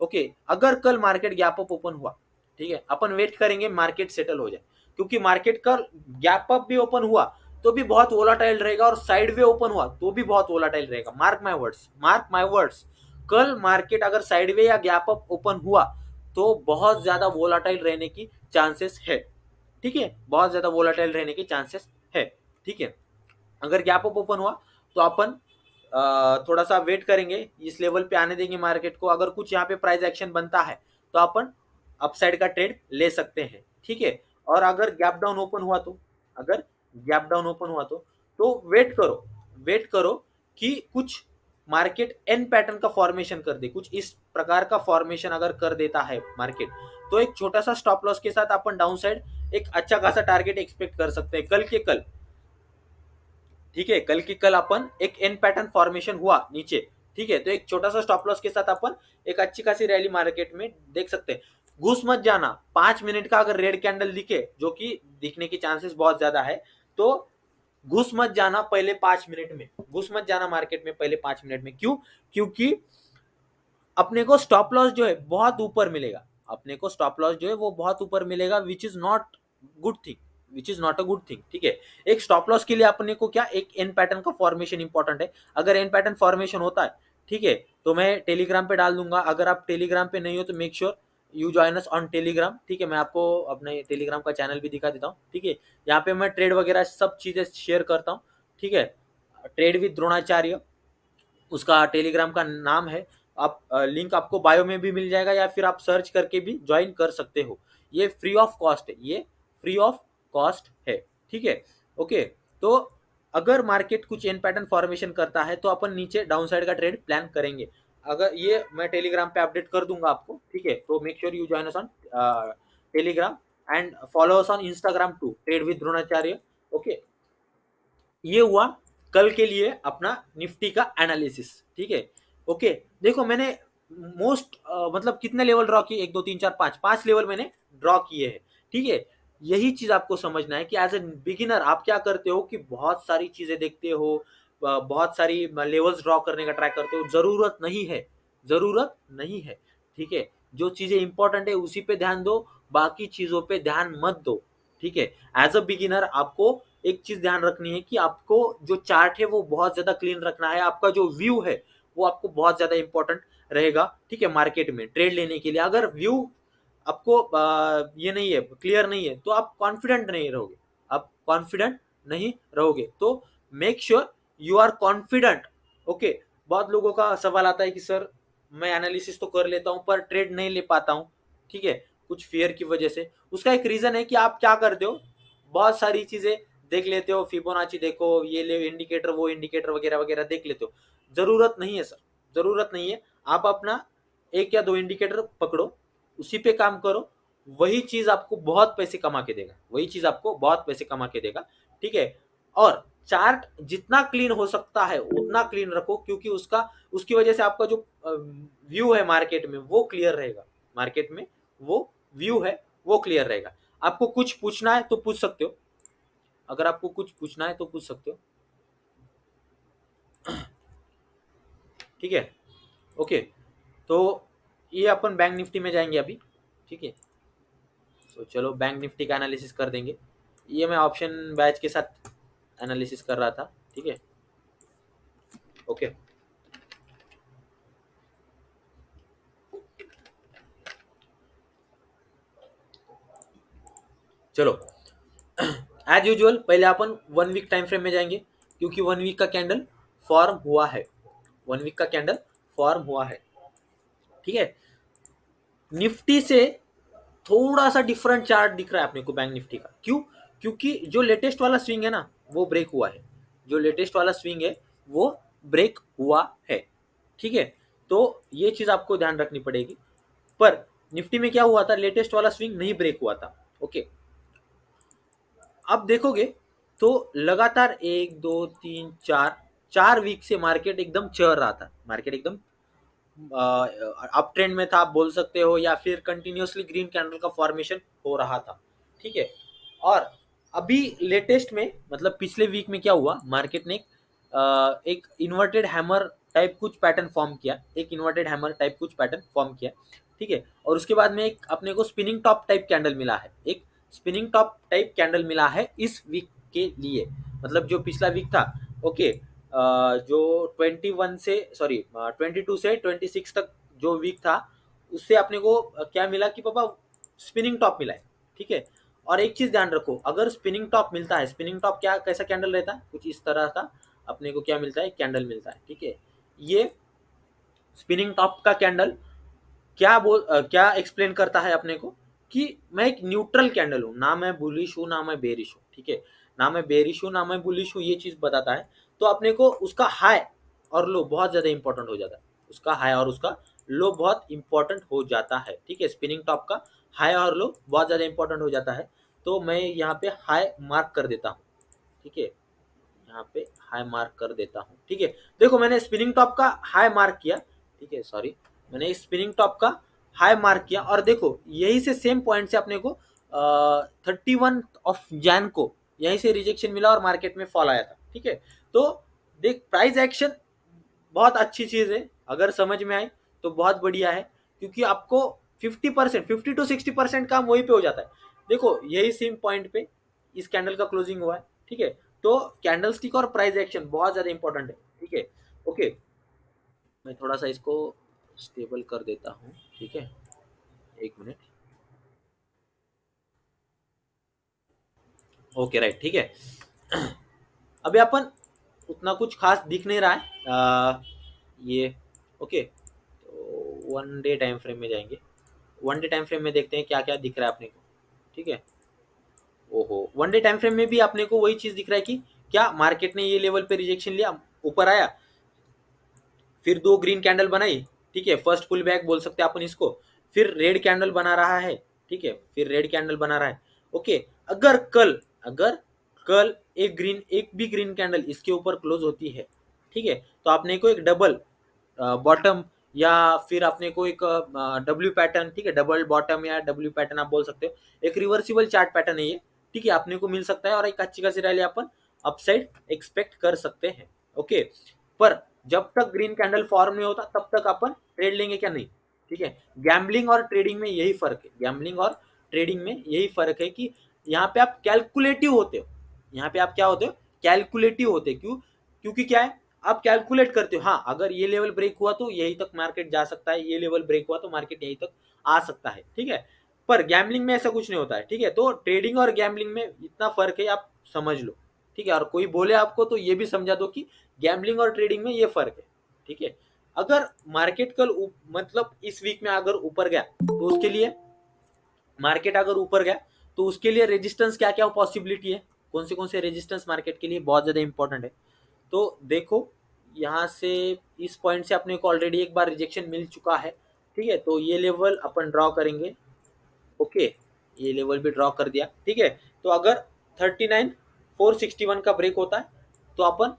ओके, अगर कल मार्केट गैप अप ओपन हुआ, ठीक है, अपन वेट करेंगे मार्केट सेटल हो जाए, क्योंकि मार्केट का गैप अप भी ओपन हुआ तो भी बहुत वोलाटाइल रहेगा और साइडवे ओपन हुआ तो भी बहुत वोलाटाइल रहेगा। Mark my words, mark my words, कल मार्केट अगर साइडवे या गैप अप ओपन हुआ तो बहुत ज्यादा वोलाटाइल रहने की चांसेस है, ठीक है, बहुत ज्यादा वोलाटाइल रहने की चांसेस है, ठीक है। अगर गैप अप ओपन हुआ तो अपन थोड़ा सा वेट करेंगे, इस लेवल पे आने देंगे मार्केट को, अगर कुछ यहाँ पे प्राइस एक्शन बनता है तो अपन अपसाइड का ट्रेड ले सकते हैं, ठीक है। और अगर गैप डाउन ओपन हुआ तो, अगर गैप डाउन ओपन हुआ तो वेट करो, वेट करो कि कुछ मार्केट एन पैटर्न का फॉर्मेशन कर दे, कुछ इस प्रकार का फॉर्मेशन अगर कर देता है मार्केट, तो एक छोटा सा स्टॉप लॉस के साथ अपन डाउन साइड एक अच्छा खासा टारगेट एक्सपेक्ट कर सकते हैं कल के कल, ठीक है। कल की कल अपन एक एन पैटर्न फॉर्मेशन हुआ नीचे, ठीक है, तो एक छोटा सा स्टॉप लॉस के साथ अपन एक अच्छी खासी रैली मार्केट में देख सकते हैं। घुस मत जाना, 5 मिनट का अगर रेड कैंडल दिखे, जो कि दिखने की चांसेस बहुत ज्यादा है, तो घुस मत जाना पहले 5 मिनट में, घुस मत जाना मार्केट में पहले 5 मिनट में। क्यों? क्योंकि अपने को स्टॉप लॉस जो है बहुत ऊपर मिलेगा, अपने को स्टॉप लॉस जो है वो बहुत ऊपर मिलेगा, which is not good thing, which is not a good thing, ठीक है। एक स्टॉप लॉस के लिए अपने को क्या, एक एन पैटर्न का फॉर्मेशन इंपॉर्टेंट है। अगर एन पैटर्न फॉर्मेशन होता है, ठीक है, तो मैं टेलीग्राम पे डाल दूंगा, अगर आप टेलीग्राम पे नहीं हो तो make sure you join us on Telegram, ठीक है। मैं आपको अपने टेलीग्राम का चैनल भी दिखा देता हूँ, ठीक है। यहाँ पे मैं ट्रेड वगैरह सब चीजें शेयर करता हूँ, ठीक है। ट्रेड विद द्रोणाचार्य उसका टेलीग्राम का नाम है, आप लिंक आपको बायो में भी मिल जाएगा या फिर आप सर्च करके भी ज्वाइन कर सकते हो। ये फ्री ऑफ कॉस्ट है, ये फ्री ऑफ कॉस्ट है, ठीक है। ओके, तो अगर मार्केट कुछ एन पैटर्न फॉर्मेशन करता है तो अपन नीचे डाउन साइड का ट्रेड प्लान करेंगे। अगर ये मैं टेलीग्राम पे अपडेट कर दूंगा आपको, ठीक है, तो make sure you join us on Telegram and follow us on Instagram too, trade with Dronacharya. Okay, ये हुआ कल के लिए अपना निफ्टी का एनालिसिस, ठीक है। ओके, देखो मैंने मोस्ट मतलब कितने लेवल ड्रॉ किए, 1 2 3 4 5 लेवल मैंने ड्रॉ किए हैं, ठीक है। यही चीज आपको समझना है कि एज ए बिगिनर आप क्या करते हो कि बहुत सारी चीजें देखते हो, बहुत सारी लेवल्स ड्रॉ करने का ट्राई करते हो, जरूरत नहीं है, जरूरत नहीं है, ठीक है। जो चीजें इंपॉर्टेंट है उसी पे ध्यान दो, बाकी चीजों पे ध्यान मत दो, ठीक है। एज अ बिगिनर आपको एक चीज ध्यान रखनी है कि आपको जो चार्ट है वो बहुत ज्यादा क्लीन रखना है, आपका जो व्यू है वो आपको बहुत ज्यादा इंपॉर्टेंट रहेगा, ठीक है। मार्केट में ट्रेड लेने के लिए अगर व्यू आपको ये नहीं है, क्लियर नहीं है, तो आप कॉन्फिडेंट नहीं रहोगे, आप कॉन्फिडेंट नहीं रहोगे, तो make sure you are confident. Okay, बहुत लोगों का सवाल आता है कि सर मैं एनालिसिस तो कर लेता हूं पर ट्रेड नहीं ले पाता हूं, ठीक है, कुछ फियर की वजह से। उसका एक रीजन है कि आप क्या करते हो, बहुत सारी चीजें देख लेते हो, फिबोनाची देखो, ये ले इंडिकेटर, वो इंडिकेटर वगैरह वगैरह देख लेते हो। जरूरत नहीं है सर, जरूरत नहीं है। आप अपना 1 या 2 इंडिकेटर पकड़ो, उसी पे काम करो, वही चीज आपको बहुत पैसे कमा के देगा, वही चीज आपको बहुत पैसे कमा के देगा, ठीक है। और चार्ट जितना क्लीन हो सकता है उतना क्लीन रखो, क्योंकि उसका उसकी वजह से आपका जो व्यू है मार्केट में वो क्लियर रहेगा, मार्केट में वो व्यू है वो क्लियर रहेगा। आपको कुछ पूछना है तो पूछ सकते हो, अगर आपको कुछ पूछना है तो पूछ सकते हो, ठीक है। ओके, तो ये अपन बैंक निफ्टी में जाएंगे अभी, ठीक है। तो चलो बैंक निफ्टी का एनालिसिस कर देंगे। ये मैं ऑप्शन बैच के साथ एनालिसिस कर रहा था, ठीक है। ओके, चलो एज यूजुअल पहले अपन 1 वीक टाइम फ्रेम में जाएंगे, क्योंकि 1 वीक का कैंडल फॉर्म हुआ है, 1 वीक का कैंडल फॉर्म हुआ है, ठीक है। निफ्टी से थोड़ा सा डिफरेंट चार्ट दिख रहा है अपने को बैंक निफ्टी का, क्यों? क्योंकि जो लेटेस्ट वाला स्विंग है ना वो ब्रेक हुआ है, जो लेटेस्ट वाला स्विंग है वो ब्रेक हुआ है, ठीक है। तो ये चीज आपको ध्यान रखनी पड़ेगी। पर निफ्टी में क्या हुआ था, लेटेस्ट वाला स्विंग नहीं ब्रेक हुआ था, ओके। अब देखोगे तो लगातार 1 2 3 4 4 वीक से मार्केट एकदम चल रहा था, मार्केट एकदम अप ट्रेंड में था आप बोल सकते हो, या फिर कंटिन्यूअसली ग्रीन कैंडल का फॉर्मेशन हो रहा था, ठीक है। और अभी लेटेस्ट में मतलब पिछले वीक में क्या हुआ, मार्केट ने एक इन्वर्टेड हैमर टाइप कुछ पैटर्न फॉर्म किया, एक इन्वर्टेड हैमर टाइप कुछ पैटर्न फॉर्म किया, ठीक है। और उसके बाद में एक अपने को स्पिनिंग टॉप टाइप कैंडल मिला है, एक स्पिनिंग टॉप टाइप कैंडल मिला है इस वीक के लिए, मतलब जो पिछला वीक था, ओके, जो 21 से सॉरी 22 से 26 तक जो वीक था, उससे अपने को क्या मिला कि पापा स्पिनिंग टॉप मिला है, ठीक है। और एक चीज ध्यान रखो, अगर स्पिनिंग टॉप मिलता है, स्पिनिंग टॉप क्या कैसा कैंडल रहता है, कुछ इस तरह का अपने को क्या मिलता है, कैंडल मिलता है, ठीक है। ये स्पिनिंग टॉप का कैंडल क्या एक्सप्लेन करता है अपने को कि मैं एक न्यूट्रल कैंडल हूँ, ना मैं बुलिश हूँ ना मैं बेरिश हूँ, ठीक है, ना मैं बेरिश हूँ ना मैं बुलिश हूँ, ये चीज बताता है। तो अपने को उसका हाई और लो बहुत ज्यादा इंपॉर्टेंट हो जाता है, उसका हाई और उसका लो बहुत इंपॉर्टेंट हो जाता है, ठीक है। स्पिनिंग टॉप का हाई और लो बहुत ज्यादा इंपॉर्टेंट हो जाता है। तो मैं यहाँ पे हाई मार्क कर देता हूँ, ठीक है, यहाँ पे हाई मार्क कर देता हूँ, ठीक है। देखो मैंने स्पिनिंग टॉप का हाई मार्क किया, ठीक है, सॉरी, मैंने स्पिनिंग टॉप का हाई मार्क किया, और देखो यही से सेम पॉइंट से अपने को 31 को यहीं से रिजेक्शन मिला और मार्केट में फॉल आया था, ठीक है। तो देख प्राइस एक्शन बहुत अच्छी चीज है, अगर समझ में आए तो बहुत बढ़िया है, क्योंकि आपको 50% 50 to 60% काम वहीं पे हो जाता है। देखो यही सेम पॉइंट पे इस कैंडल का क्लोजिंग हुआ है, ठीक है। तो कैंडल स्टिक और प्राइस एक्शन बहुत ज्यादा इंपॉर्टेंट है, ठीक है। ओके, मैं थोड़ा सा इसको स्टेबल कर देता हूँ, ठीक है, एक मिनट। ओके राइट, ठीक है। अभी अपन उतना कुछ खास दिख नहीं रहा है, ये ओके। तो 1 डे टाइम फ्रेम में जाएंगे, 1 डे टाइम फ्रेम में देखते हैं क्या क्या दिख रहा है अपने को, ठीक है। ओहो, 1 डे टाइम फ्रेम में भी अपने को वही चीज दिख रहा है कि क्या मार्केट ने ये लेवल पे रिजेक्शन लिया, ऊपर आया, फिर दो ग्रीन कैंडल बनाई, ठीक है, फर्स्ट पुल बैक बोल सकते हैं अपन इसको, फिर रेड कैंडल बना रहा है, ठीक है, फिर रेड कैंडल बना रहा है, ओके। अगर कल एक भी ग्रीन कैंडल इसके ऊपर क्लोज होती है, ठीक है, तो आपने को एक डबल बॉटम या फिर आपने को एक डब्ल्यू पैटर्न, ठीक है, डबल बॉटम या डब्ल्यू पैटर्न आप बोल सकते हो, एक रिवर्सिबल चार्ट पैटर्न है ये, ठीक है, आपने को मिल सकता है, और एक अच्छी खासी रैली अपन अपसाइड एक्सपेक्ट कर सकते हैं, ओके। पर जब तक ग्रीन कैंडल फॉर्म नहीं होता तब तक अपन ट्रेड लेंगे क्या, नहीं, ठीक है। गैम्बलिंग और ट्रेडिंग में यही फर्क है, गैम्बलिंग और ट्रेडिंग में यही फर्क है कि यहाँ पे आप कैलकुलेटिव होते हो, यहाँ पे आप क्या होते हो, कैलकुलेटिव होते, क्यों, क्योंकि क्या है, आप कैलकुलेट करते हो, हाँ अगर ये लेवल ब्रेक हुआ तो यही तक मार्केट जा सकता है, ये लेवल ब्रेक हुआ तो मार्केट यही तक आ सकता है, ठीक है। पर गैम्बलिंग में ऐसा कुछ नहीं होता है, ठीक है। तो ट्रेडिंग और गैम्बलिंग में इतना फर्क है, आप समझ लो, ठीक है। और कोई बोले आपको तो ये भी समझा दो कि गैम्बलिंग और ट्रेडिंग में ये फर्क है, ठीक है। अगर मार्केट कल मतलब इस वीक में अगर ऊपर गया तो उसके लिए, मार्केट अगर ऊपर गया तो उसके लिए रेजिस्टेंस क्या क्या पॉसिबिलिटी है, कौन से रेजिस्टेंस मार्केट के लिए बहुत ज्यादा इंपॉर्टेंट है। तो देखो यहाँ से इस पॉइंट से अपने को ऑलरेडी एक बार रिजेक्शन मिल चुका है, ठीक है, तो ये लेवल अपन ड्रॉ करेंगे, ओके, ये लेवल भी ड्रॉ कर दिया, ठीक है। तो अगर 39,461 का ब्रेक होता है तो अपन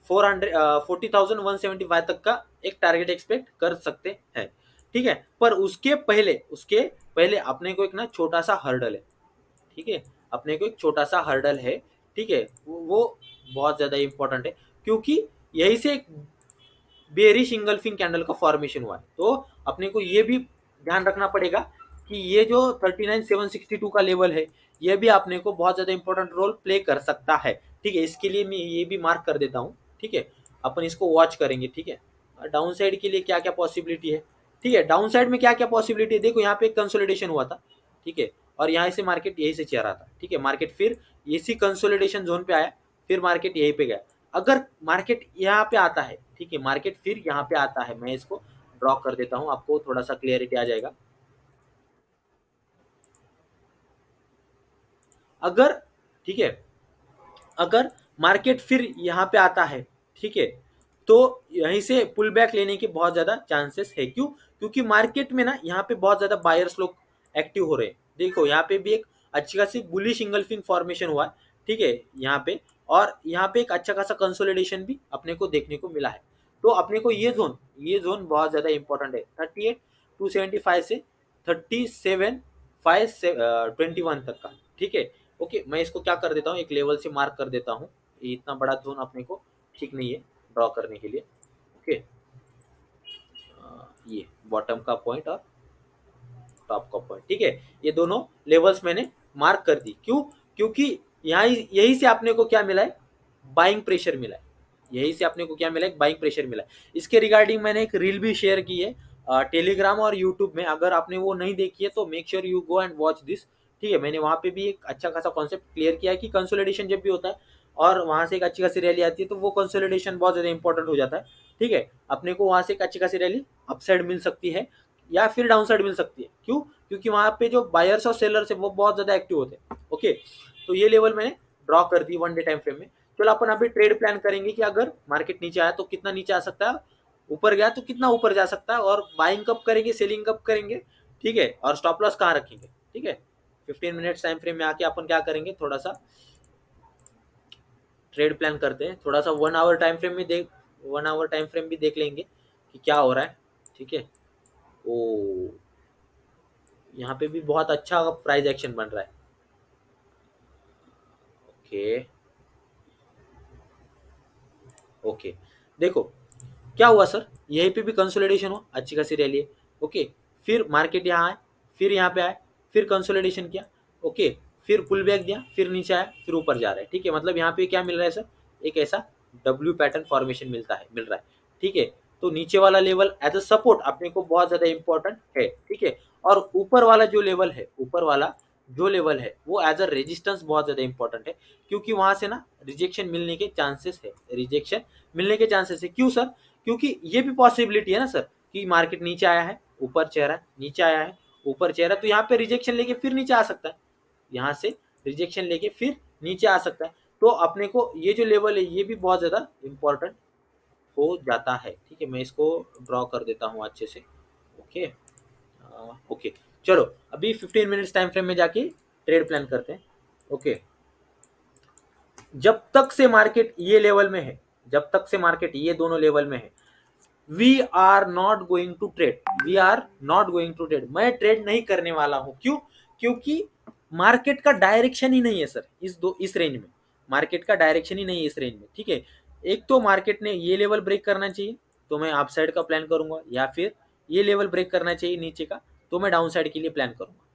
40,175 तक का एक टारगेट एक्सपेक्ट कर सकते हैं, ठीक है। पर उसके पहले अपने को एक ना छोटा सा हर्डल है, ठीक है, अपने को एक छोटा सा हर्डल है, ठीक है, वो बहुत ज्यादा इंपॉर्टेंट है, क्योंकि यही से एक बेरिश इंगल्फिंग कैंडल का फॉर्मेशन हुआ है। तो अपने को ये भी ध्यान रखना पड़ेगा कि ये जो 39,762 का लेवल है, ये भी अपने को बहुत ज्यादा इंपॉर्टेंट रोल प्ले कर सकता है, ठीक है। इसके लिए मैं ये भी मार्क कर देता हूँ, ठीक है, अपन इसको वॉच करेंगे, ठीक है। डाउन साइड के लिए क्या क्या पॉसिबिलिटी है, ठीक है, डाउन साइड में क्या क्या पॉसिबिलिटी है, देखो यहाँ पे कंसोलिडेशन हुआ था, ठीक है, और यहाँ से मार्केट यही से चल रहा था, ठीक है, मार्केट फिर इसी कंसोलिडेशन जोन पे आया, फिर मार्केट यहीं पे गया। अगर मार्केट यहाँ पे आता है, ठीक है, मार्केट फिर यहाँ पे आता है, मैं इसको ड्रॉ कर देता हूँ, आपको थोड़ा सा क्लियरिटी आ जाएगा। अगर, ठीक है, अगर मार्केट फिर यहाँ पे आता है, ठीक है, तो यहीं से पुल बैक लेने के बहुत ज्यादा चांसेस है, क्यों, क्योंकि मार्केट में ना यहाँ पे बहुत ज्यादा बायर्स लोग एक्टिव हो रहे हैं। देखो यहाँ पे भी एक अच्छी खासी बुलिश इंगल्फिंग फॉर्मेशन हुआ है, ठीक है, यहाँ पे, और यहाँ पे एक अच्छा खासा कंसोलिडेशन भी अपने को देखने को मिला है। तो अपने को ये जोन बहुत ज्यादा इंपॉर्टेंट है, 38,275 से 37,521 तक का, ठीक है। ओके, मैं इसको क्या कर देता हूँ, एक लेवल से मार्क कर देता हूँ, ये इतना बड़ा जोन अपने को ठीक नहीं है ड्रॉ करने के लिए। ओके, ये बॉटम का पॉइंट और टॉप का पॉइंट, ठीक है। ये दोनों लेवल्स मैंने मार्क कर दी, क्यों? क्योंकि यहाँ यही से आपने को क्या मिला है, बाइंग प्रेशर मिला है। यही से आपने को क्या मिला है, बाइंग प्रेशर मिला है। इसके रिगार्डिंग मैंने एक रील भी शेयर की है टेलीग्राम और यूट्यूब में। अगर आपने वो नहीं देखी है तो make sure you go and watch this, ठीक है। मैंने वहां पे भी एक अच्छा खासा कॉन्सेप्ट क्लियर किया है कि कंसोलिडेशन जब भी होता है और वहां से एक अच्छी खासी रैली आती है तो वो कंसोलिडेशन बहुत ज्यादा इंपॉर्टेंट हो जाता है, ठीक है। अपने को वहां से एक अच्छी खासी रैली अपसाइड मिल सकती है या फिर डाउन साइड मिल सकती है, क्यों? क्योंकि वहां पे जो बायर्स और सेलर्स है वो बहुत ज्यादा एक्टिव होते हैं, ओके। तो ये लेवल मैंने ड्रॉ कर दी वन डे टाइम फ्रेम में। चलो अपन अभी ट्रेड प्लान करेंगे कि अगर मार्केट नीचे आया तो कितना नीचे आ सकता है, ऊपर गया तो कितना ऊपर जा सकता है, और बाइंग कब करेंगे, सेलिंग कब करेंगे, ठीक है। और स्टॉप लॉस कहाँ रखेंगे, ठीक है। 15 मिनट्स टाइम फ्रेम में आके अपन क्या करेंगे, थोड़ा सा ट्रेड प्लान करते हैं। थोड़ा सा 1 आवर टाइम फ्रेम में देख 1 आवर टाइम फ्रेम भी देख लेंगे कि क्या हो रहा है, ठीक है। ओ, यहाँ पे भी बहुत अच्छा प्राइस एक्शन बन रहा है, ओके ओके। देखो क्या हुआ सर, यहीं पे भी कंसोलिडेशन हो, अच्छी खासी रैली है, ओके। फिर मार्केट यहाँ आए, फिर यहाँ पे आए, फिर कंसोलिडेशन किया, ओके। फिर पुल बैक दिया, फिर नीचे आया, फिर ऊपर जा रहा है, ठीक है। मतलब यहाँ पे क्या मिल रहा है सर, एक ऐसा डब्ल्यू पैटर्न फॉर्मेशन मिल रहा है, ठीक है। तो नीचे वाला लेवल एज अ सपोर्ट अपने को बहुत ज्यादा इंपॉर्टेंट है, ठीक है। और ऊपर वाला जो लेवल है, ऊपर वाला जो लेवल है वो एज अ रेजिस्टेंस बहुत ज्यादा इंपॉर्टेंट है, क्योंकि वहां से ना रिजेक्शन मिलने के चांसेस है, रिजेक्शन मिलने के चांसेस है। क्यों सर? क्योंकि ये भी पॉसिबिलिटी है ना सर कि मार्केट नीचे आया है, ऊपर चेहरा है, नीचे आया है, ऊपर चेहरा, तो यहाँ पे रिजेक्शन लेके फिर नीचे आ सकता है, यहाँ से रिजेक्शन लेके फिर नीचे आ सकता है। तो अपने को ये जो लेवल है ये भी बहुत ज्यादा इंपॉर्टेंट हो जाता है, ठीक है। मैं इसको ड्रॉ कर देता हूँ अच्छे से, ओके ओके। चलो अभी 15 मिनट्स टाइम फ्रेम में जाके ट्रेड प्लान करते हैं, ओके। जब तक से मार्केट ये लेवल में है, जब तक से मार्केट ये दोनों लेवल में है, we are not going to trade, we are not going to trade. मैं ट्रेड नहीं करने वाला हूं, क्यों? क्योंकि मार्केट का डायरेक्शन ही नहीं है सर इस रेंज में, मार्केट का डायरेक्शन ही नहीं है इस रेंज में, ठीक है। एक तो मार्केट ने ये लेवल ब्रेक करना चाहिए तो मैं अप साइड का प्लान करूंगा, या फिर ये लेवल ब्रेक करना चाहिए नीचे का तो मैं डाउन साइड के लिए प्लान करूंगा,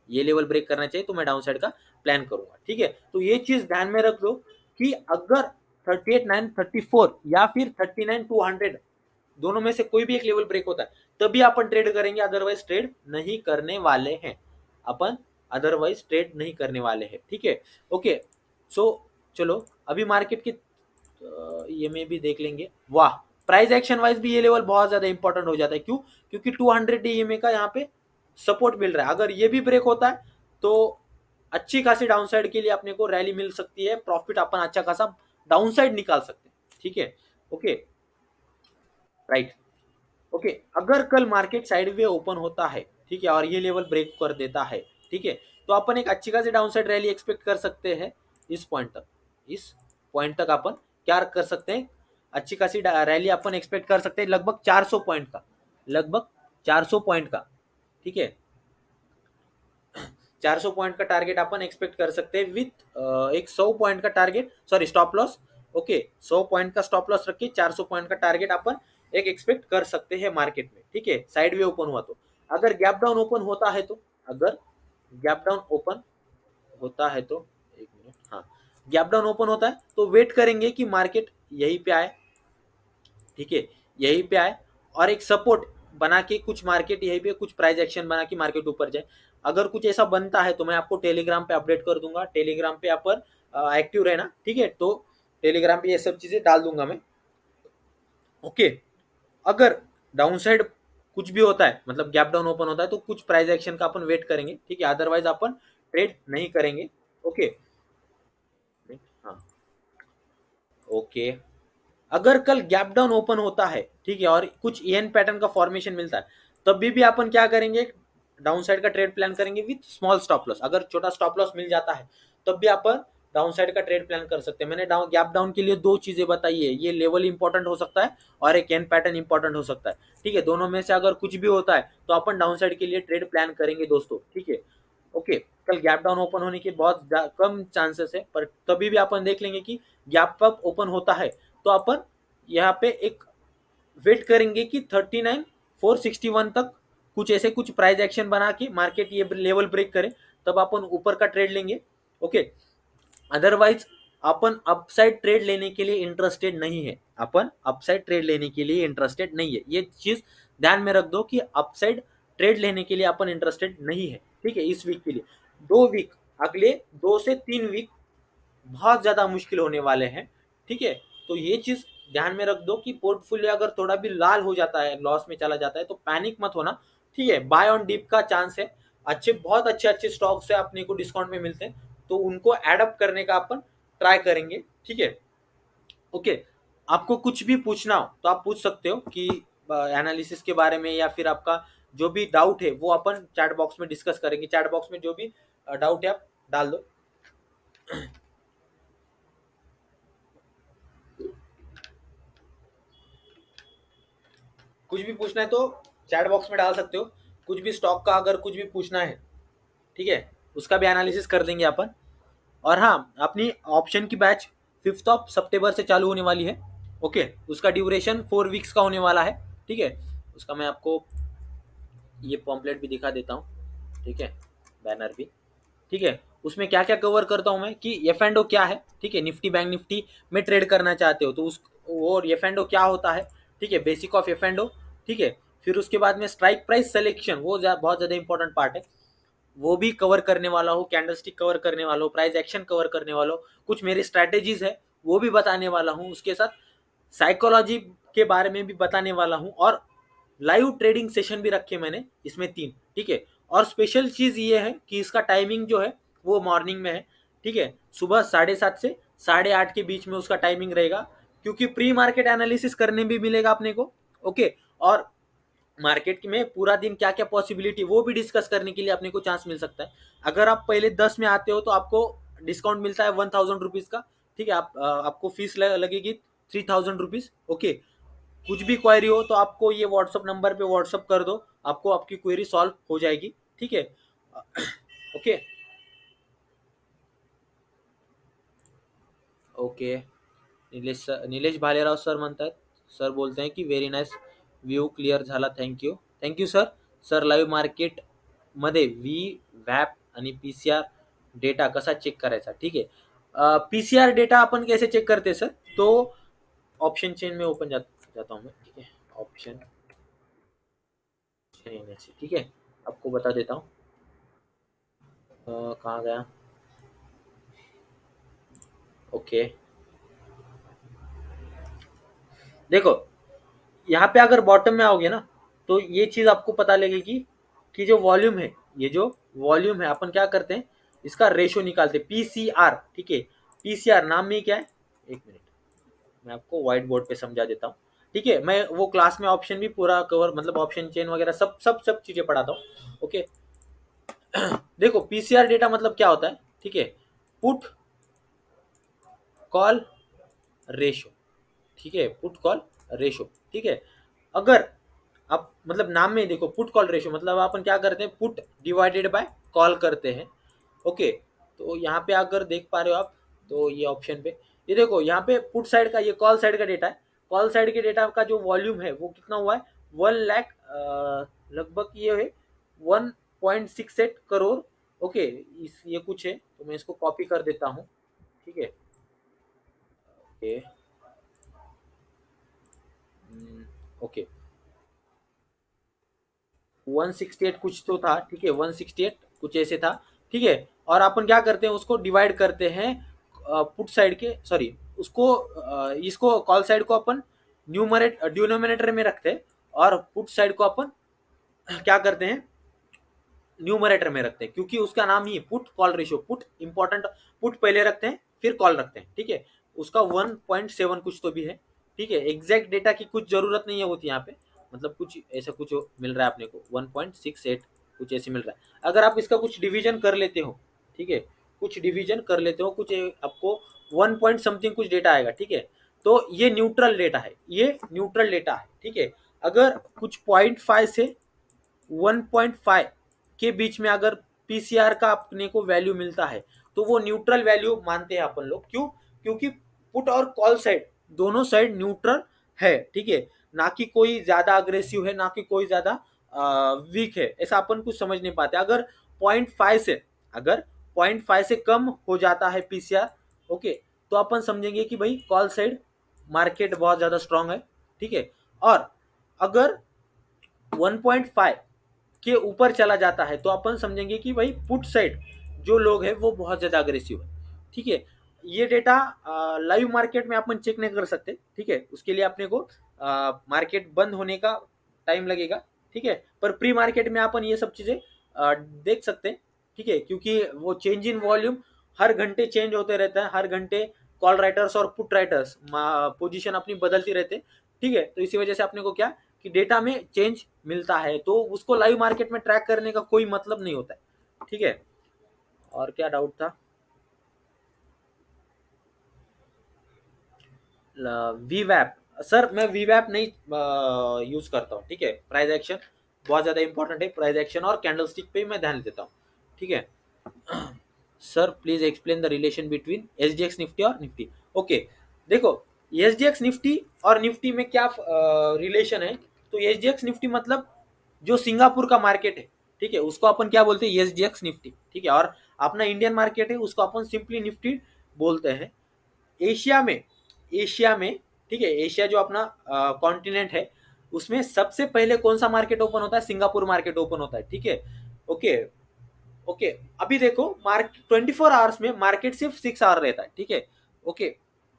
ये लेवल ब्रेक करना चाहिए तो मैं डाउन साइड का प्लान करूंगा, ठीक है। तो ये चीज ध्यान में रख लो कि अगर 38,934 या फिर 39,200 दोनों में से कोई भी एक लेवल ब्रेक होता है तभी अपन ट्रेड करेंगे, अदरवाइज ट्रेड नहीं करने वाले हैं अपन, अदरवाइज ट्रेड नहीं करने वाले हैं, ठीक है, ओके। सो चलो अभी मार्केट की ये में भी देख लेंगे। वाह, प्राइस एक्शन वाइज भी ये लेवल बहुत ज्यादा इंपॉर्टेंट हो जाता है, क्यों? क्योंकि 200 ईएमए का यहाँ पे सपोर्ट मिल रहा है, अगर ये भी ब्रेक होता है तो अच्छी खासी डाउन साइड के लिए अपने को रैली मिल सकती है, प्रॉफिट अपन अच्छा खासा डाउन साइड निकाल सकते हैं, ठीक है, ओके राइट, ओके। अगर कल मार्केट साइडवे ओपन होता है, ठीक है, और ये लेवल ब्रेक कर देता है, ठीक है, तो अपन एक अच्छी खासी डाउन साइड रैली एक्सपेक्ट कर सकते हैं इस पॉइंट तक, इस पॉइंट तक अपन क्या कर सकते हैं, अच्छी खासी रैली अपन एक्सपेक्ट कर सकते हैं लगभग 400 पॉइंट का, लगभग 400 पॉइंट का, ठीक है। 400 पॉइंट का टारगेट अपन एक्सपेक्ट कर सकते हैं विथ एक 100 पॉइंट का target, sorry stop loss, okay. 100 point का स्टॉप लॉस रख के 400 पॉइंट का टारगेट अपन एक एक्सपेक्ट कर सकते हैं मार्केट में, ठीक है। साइड वे ओपन हुआ तो, अगर गैप डाउन ओपन होता है तो, अगर गैप डाउन ओपन होता है तो, एक मिनट, हाँ, गैप डाउन ओपन होता है तो वेट करेंगे कि मार्केट यहीं पे आए, ठीक है, यहीं पे आए और एक सपोर्ट बना के कुछ मार्केट यहीं पे कुछ प्राइस एक्शन बना के मार्केट ऊपर जाए। अगर कुछ ऐसा बनता है तो मैं आपको टेलीग्राम पे अपडेट कर दूंगा, टेलीग्राम पे अपन एक्टिव रहना, ठीक है। तो टेलीग्राम पे ये सब चीजें डाल दूंगा मैं, ओके। अगर डाउन साइड कुछ भी होता है, मतलब गैप डाउन ओपन होता है तो कुछ प्राइस एक्शन का अपन वेट करेंगे, ठीक है, अदरवाइज अपन ट्रेड नहीं करेंगे, ओके हाँ ओके। अगर कल गैप डाउन ओपन होता है, ठीक है, और कुछ एन पैटर्न का फॉर्मेशन मिलता है तभी भी अपन क्या करेंगे, डाउन साइड का ट्रेड प्लान करेंगे विथ स्मॉल स्टॉप लॉस। अगर छोटा स्टॉप लॉस मिल जाता है तब भी अपन डाउन साइड का ट्रेड प्लान कर सकते हैं। मैंने डाउन गैप डाउन के लिए दो चीजें बताई है, ये लेवल इंपॉर्टेंट हो सकता है और एक एन पैटर्न इंपॉर्टेंट हो सकता है, ठीक है। दोनों में से अगर कुछ भी होता है तो अपन डाउन साइड के लिए ट्रेड प्लान करेंगे दोस्तों, ठीक है, ओके। कल गैप डाउन ओपन होने के बहुत कम चांसेस है, पर तभी भी अपन देख लेंगे कि गैप अप ओपन होता है तो अपन यहाँ पे एक वेट करेंगे कि 39,461 तक कुछ ऐसे कुछ प्राइस एक्शन बना के मार्केट ये लेवल ब्रेक करे, तब अपन ऊपर का ट्रेड लेंगे। ओके, अदरवाइज अपन अपसाइड ट्रेड लेने के लिए इंटरेस्टेड नहीं है, अपन अपसाइड ट्रेड लेने के लिए इंटरेस्टेड नहीं है, ये चीज ध्यान में रख दो कि अपसाइड ट्रेड लेने के लिए अपन इंटरेस्टेड नहीं है। ठीक है, इस वीक के लिए 2 वीक, अगले 2 से 3 वीक बहुत ज्यादा मुश्किल होने वाले हैं। ठीक है, तो ये चीज ध्यान में रख दो कि पोर्टफोलियो अगर थोड़ा भी लाल हो जाता है, लॉस में चला जाता है, तो पैनिक मत होना। ठीक है, बाय ऑन डिप का चांस है, अच्छे बहुत अच्छे अच्छे स्टॉक्स है अपने को डिस्काउंट में मिलते हैं, तो उनको एडअप करने का अपन ट्राई करेंगे। ठीक है, ओके, आपको कुछ भी पूछना हो तो आप पूछ सकते हो कि एनालिसिस के बारे में, या फिर आपका जो भी डाउट है वो अपन चैट बॉक्स में डिस्कस करेंगे। चैट बॉक्स में जो भी डाउट है आप डाल दो। कुछ भी पूछना है तो चैट बॉक्स में डाल सकते हो, कुछ भी स्टॉक का अगर कुछ भी पूछना है, ठीक है, उसका भी एनालिसिस कर देंगे अपन। और हाँ, अपनी ऑप्शन की बैच 5 सितंबर से चालू होने वाली है। ओके, उसका ड्यूरेशन 4 वीक्स का होने वाला है। ठीक है, उसका मैं आपको ये पॉम्पलेट भी दिखा देता हूँ। ठीक है, बैनर भी। ठीक है, उसमें क्या क्या कवर करता हूँ मैं कि एफ एंड ओ क्या है। ठीक है, निफ्टी बैंक निफ्टी में ट्रेड करना चाहते हो तो उस और एफ एंड ओ क्या होता है। ठीक है, बेसिक ऑफ एफ एंड ओ। ठीक है, फिर उसके बाद में स्ट्राइक प्राइस सिलेक्शन, वो बहुत ज्यादा इंपॉर्टेंट पार्ट है, वो भी कवर करने वाला हूँ। कैंडलस्टिक कवर करने वाला हूँ, प्राइस एक्शन कवर करने वाला हूँ, कुछ मेरी स्ट्रैटेजीज है वो भी बताने वाला हूँ, उसके साथ साइकोलॉजी के बारे में भी बताने वाला हूँ, और लाइव ट्रेडिंग सेशन भी रखे मैंने इसमें 3। ठीक है, और स्पेशल चीज ये है कि इसका टाइमिंग जो है वो मॉर्निंग में है। ठीक है, सुबह 7:30 से 8:30 के बीच में उसका टाइमिंग रहेगा, क्योंकि प्री मार्केट एनालिसिस करने भी मिलेगा अपने को। ओके, और मार्केट में पूरा दिन क्या क्या पॉसिबिलिटी वो भी डिस्कस करने के लिए अपने को चांस मिल सकता है। अगर आप पहले 10 में आते हो तो आपको डिस्काउंट मिलता है 1,000 रुपीज का। ठीक है, आपको फीस लगेगी 3,000 रुपीज। ओके, कुछ भी क्वेरी हो तो आपको ये व्हाट्सअप नंबर पे व्हाट्सअप कर दो, आपको आपकी क्वेरी सॉल्व हो जाएगी। ठीक है, okay okay. Nilesh Bhalerao sir म्हणतात, सर बोलते हैं कि व्हेरी नाईस, व्यू क्लिअर झाला, thank you thank you sir. Sir live market मध्ये व्ही वॅप आणि पीसीआर डेटा कसा चेक करायचा। ठीक है, पीसीआर डेटा अपन कैसे चेक करते हैं सर, तो ऑप्शन चेन में ओपन जाता हूँ मैं। ठीक है, ऑप्शन चेन से, ठीक है, आपको बता देता हूँ। कहाँ गया, ओके, देखो यहाँ पे अगर बॉटम में आओगे ना, तो ये चीज आपको पता लगेगी कि जो वॉल्यूम है, ये जो वॉल्यूम है, अपन क्या करते हैं इसका रेशो निकालते हैं, पीसीआर। ठीक है, पीसीआर नाम में क्या है, एक मिनट मैं आपको व्हाइट बोर्ड पे समझा देता हूँ। ठीक है, मैं वो क्लास में ऑप्शन भी पूरा कवर, मतलब ऑप्शन चेन वगैरह सब सब सब चीजें पढ़ाता हूँ। ओके, देखो पीसीआर डेटा मतलब क्या होता है। ठीक है, पुट कॉल रेशो। ठीक है, पुट कॉल रेशो। ठीक है, अगर आप मतलब नाम में देखो पुट कॉल रेशो, मतलब अपन क्या करते हैं, पुट डिवाइडेड बाय कॉल करते हैं। ओके, तो यहाँ पे अगर देख पा रहे हो आप, तो ये ऑप्शन पे ये देखो, यहाँ पे पुट साइड का, ये कॉल साइड का डेटा है। कॉल साइड के डेटा का जो वॉल्यूम है वो कितना हुआ है, 1 लाख, लगभग ये है 1.68 करोड़। ओके, इस ये कुछ है, तो मैं इसको कॉपी कर देता हूँ। ठीक है, ओके, ओके, 168 कुछ तो था। ठीक है, 168 कुछ ऐसे था। ठीक है, और अपन क्या करते हैं, उसको डिवाइड करते हैं पुट साइड के, सॉरी उसको इसको कॉल साइड को अपन डिनोमिनेटर में रखते हैं, और पुट साइड को अपन क्या करते हैं, न्यूमरेटर में रखते हैं, क्योंकि उसका नाम ही put call ratio, put important, put पहले रखते हैं फिर कॉल रखते हैं। ठीक है, उसका 1.7 कुछ तो भी है। ठीक है, एग्जैक्ट डेटा की कुछ जरूरत नहीं है होती यहाँ पे, मतलब कुछ ऐसा कुछ मिल रहा है अपने को 1.68 कुछ ऐसे मिल रहा है। अगर आप इसका कुछ डिवीजन कर लेते हो, ठीक है, कुछ डिवीजन कर लेते हो, कुछ आपको 1 पॉइंट समथिंग कुछ डेटा आएगा। ठीक है, तो ये न्यूट्रल डेटा है, ये न्यूट्रल डेटा है। ठीक है, अगर कुछ 0.5 से 1.5 के बीच में अगर पीसीआर का अपने को वैल्यू मिलता है, तो वो न्यूट्रल वैल्यू मानते हैं अपन लोग। क्यों, क्योंकि पुट और कॉल साइड दोनों साइड न्यूट्रल है। ठीक है, ना कि कोई ज्यादा अग्रेसिव है, ना कि कोई ज्यादा वीक है, ऐसा अपन कुछ समझ नहीं पाते। अगर 0.5 से, अगर 0.5 से कम हो जाता है पीसीआर, ओके, तो अपन समझेंगे कि भाई कॉल साइड मार्केट बहुत ज्यादा स्ट्रांग है, ठीक है। और अगर 1.5 के ऊपर चला जाता है तो अपन समझेंगे कि भाई पुट साइड जो लोग हैं वो बहुत ज्यादा अग्रेसिव है, ठीक है। ये डेटा लाइव मार्केट में अपन चेक नहीं कर सकते, ठीक है, उसके लिए अपने को मार्केट बंद होने का टाइम लगेगा, ठीक है। पर प्री मार्केट में अपन ये सब चीजें देख सकते हैं, ठीक है, क्योंकि वो चेंज इन वॉल्यूम हर घंटे चेंज होते रहता है, हर घंटे कॉल राइटर्स और पुट राइटर्स पोजीशन अपनी बदलती रहते हैं, ठीक है। तो इसी वजह से अपने को क्या कि डेटा में चेंज मिलता है, तो उसको लाइव मार्केट में ट्रैक करने का कोई मतलब नहीं होता है, ठीक है। और क्या डाउट था? वीवैप, सर मैं वीवैप नहीं यूज करता हूँ, ठीक है। प्राइस एक्शन बहुत ज्यादा इंपॉर्टेंट है, प्राइस एक्शन और कैंडल स्टिक पे ही मैं ध्यान देता हूँ, ठीक है। Sir please explain the relation between SGX Nifty और निफ्टी। ओके, देखो, एसजीएक्स निफ्टी और निफ्टी में क्या रिलेशन है, तो एसजीएक्स निफ्टी मतलब जो सिंगापुर का मार्केट है, ठीक है, उसको अपन क्या बोलते हैं, एसजीएक्स निफ्टी, ठीक है। और अपना इंडियन मार्केट है, उसको अपन सिंपली निफ्टी बोलते हैं। एशिया में, एशिया में, ठीक है, एशिया जो अपना कॉन्टिनेंट है, उसमें सबसे पहले कौन सा मार्केट ओपन होता है, सिंगापुर मार्केट ओपन होता है, ठीक है। ओके, ओके, अभी देखो मार्केट 24 आवर्स में मार्केट सिर्फ 6 आवर रहता है, ठीक है। ओके,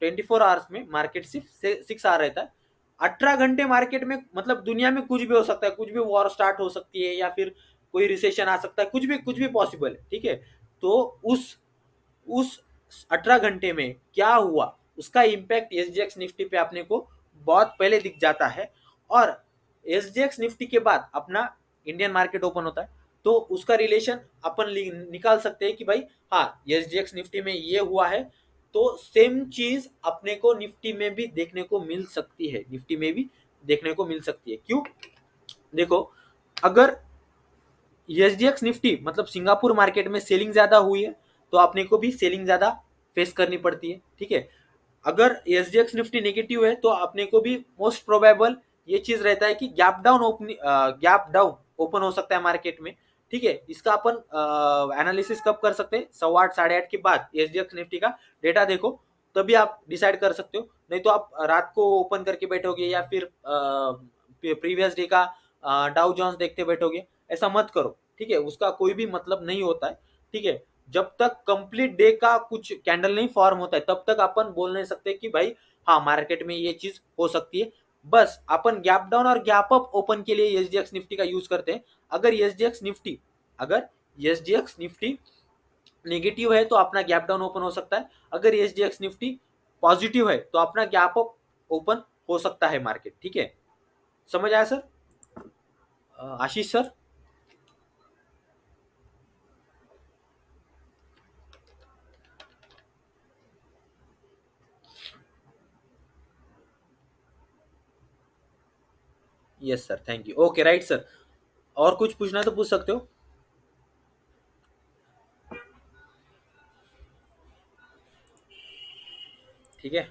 24 आवर्स में मार्केट सिर्फ 6 आवर रहता है। 18 घंटे मार्केट में मतलब दुनिया में कुछ भी हो सकता है, कुछ भी वॉर स्टार्ट हो सकती है, या फिर कोई रिसेशन आ सकता है, कुछ भी पॉसिबल है, ठीक है। तो उस 18 घंटे में क्या हुआ, उसका इम्पैक्ट एसजीएक्स निफ्टी पे अपने को बहुत पहले दिख जाता है। और एसजीएक्स निफ्टी के बाद अपना इंडियन मार्केट ओपन होता है, तो उसका रिलेशन अपन निकाल सकते हैं कि भाई हाँ, एसजीएक्स निफ्टी में ये हुआ है, तो सेम चीज अपने को निफ्टी में भी देखने को मिल सकती है, निफ्टी में भी देखने को मिल सकती है। क्यों? देखो, अगर एसजीएक्स निफ्टी मतलब सिंगापुर मार्केट में सेलिंग ज्यादा हुई है, तो अपने को भी सेलिंग ज्यादा फेस करनी पड़ती है, ठीक है। अगर एसजीएक्स निफ्टी नेगेटिव है तो अपने को भी मोस्ट प्रोबेबल ये चीज रहता है कि गैप डाउन ओपन हो सकता है मार्केट में, ठीक है। इसका अपन एनालिसिस कब कर सकते हैं, 8:15 8:30 के बाद एसजीएक्स निफ्टी का डेटा देखो, तभी आप डिसाइड कर सकते हो। नहीं तो आप रात को ओपन करके बैठोगे या फिर प्रीवियस डे का डाउ जोन्स देखते बैठोगे, ऐसा मत करो, ठीक है, उसका कोई भी मतलब नहीं होता है, ठीक है। जब तक कंप्लीट डे का कुछ कैंडल नहीं फॉर्म होता है, तब तक अपन बोल नहीं सकते कि भाई हाँ मार्केट में ये चीज हो सकती है। बस अपन गैप डाउन और गैप अप ओपन के लिए एसजीएक्स निफ्टी का यूज करते हैं। अगर एसजीएक्स निफ्टी नेगेटिव है तो अपना गैप डाउन ओपन हो सकता है, अगर एसजीएक्स निफ्टी पॉजिटिव है तो अपना गैप अप ओपन हो सकता है मार्केट, ठीक है। समझ आया sir? Ashish sir? Yes sir, thank you, okay, right sir. और कुछ पूछना है तो पूछ सकते हो, ठीक है।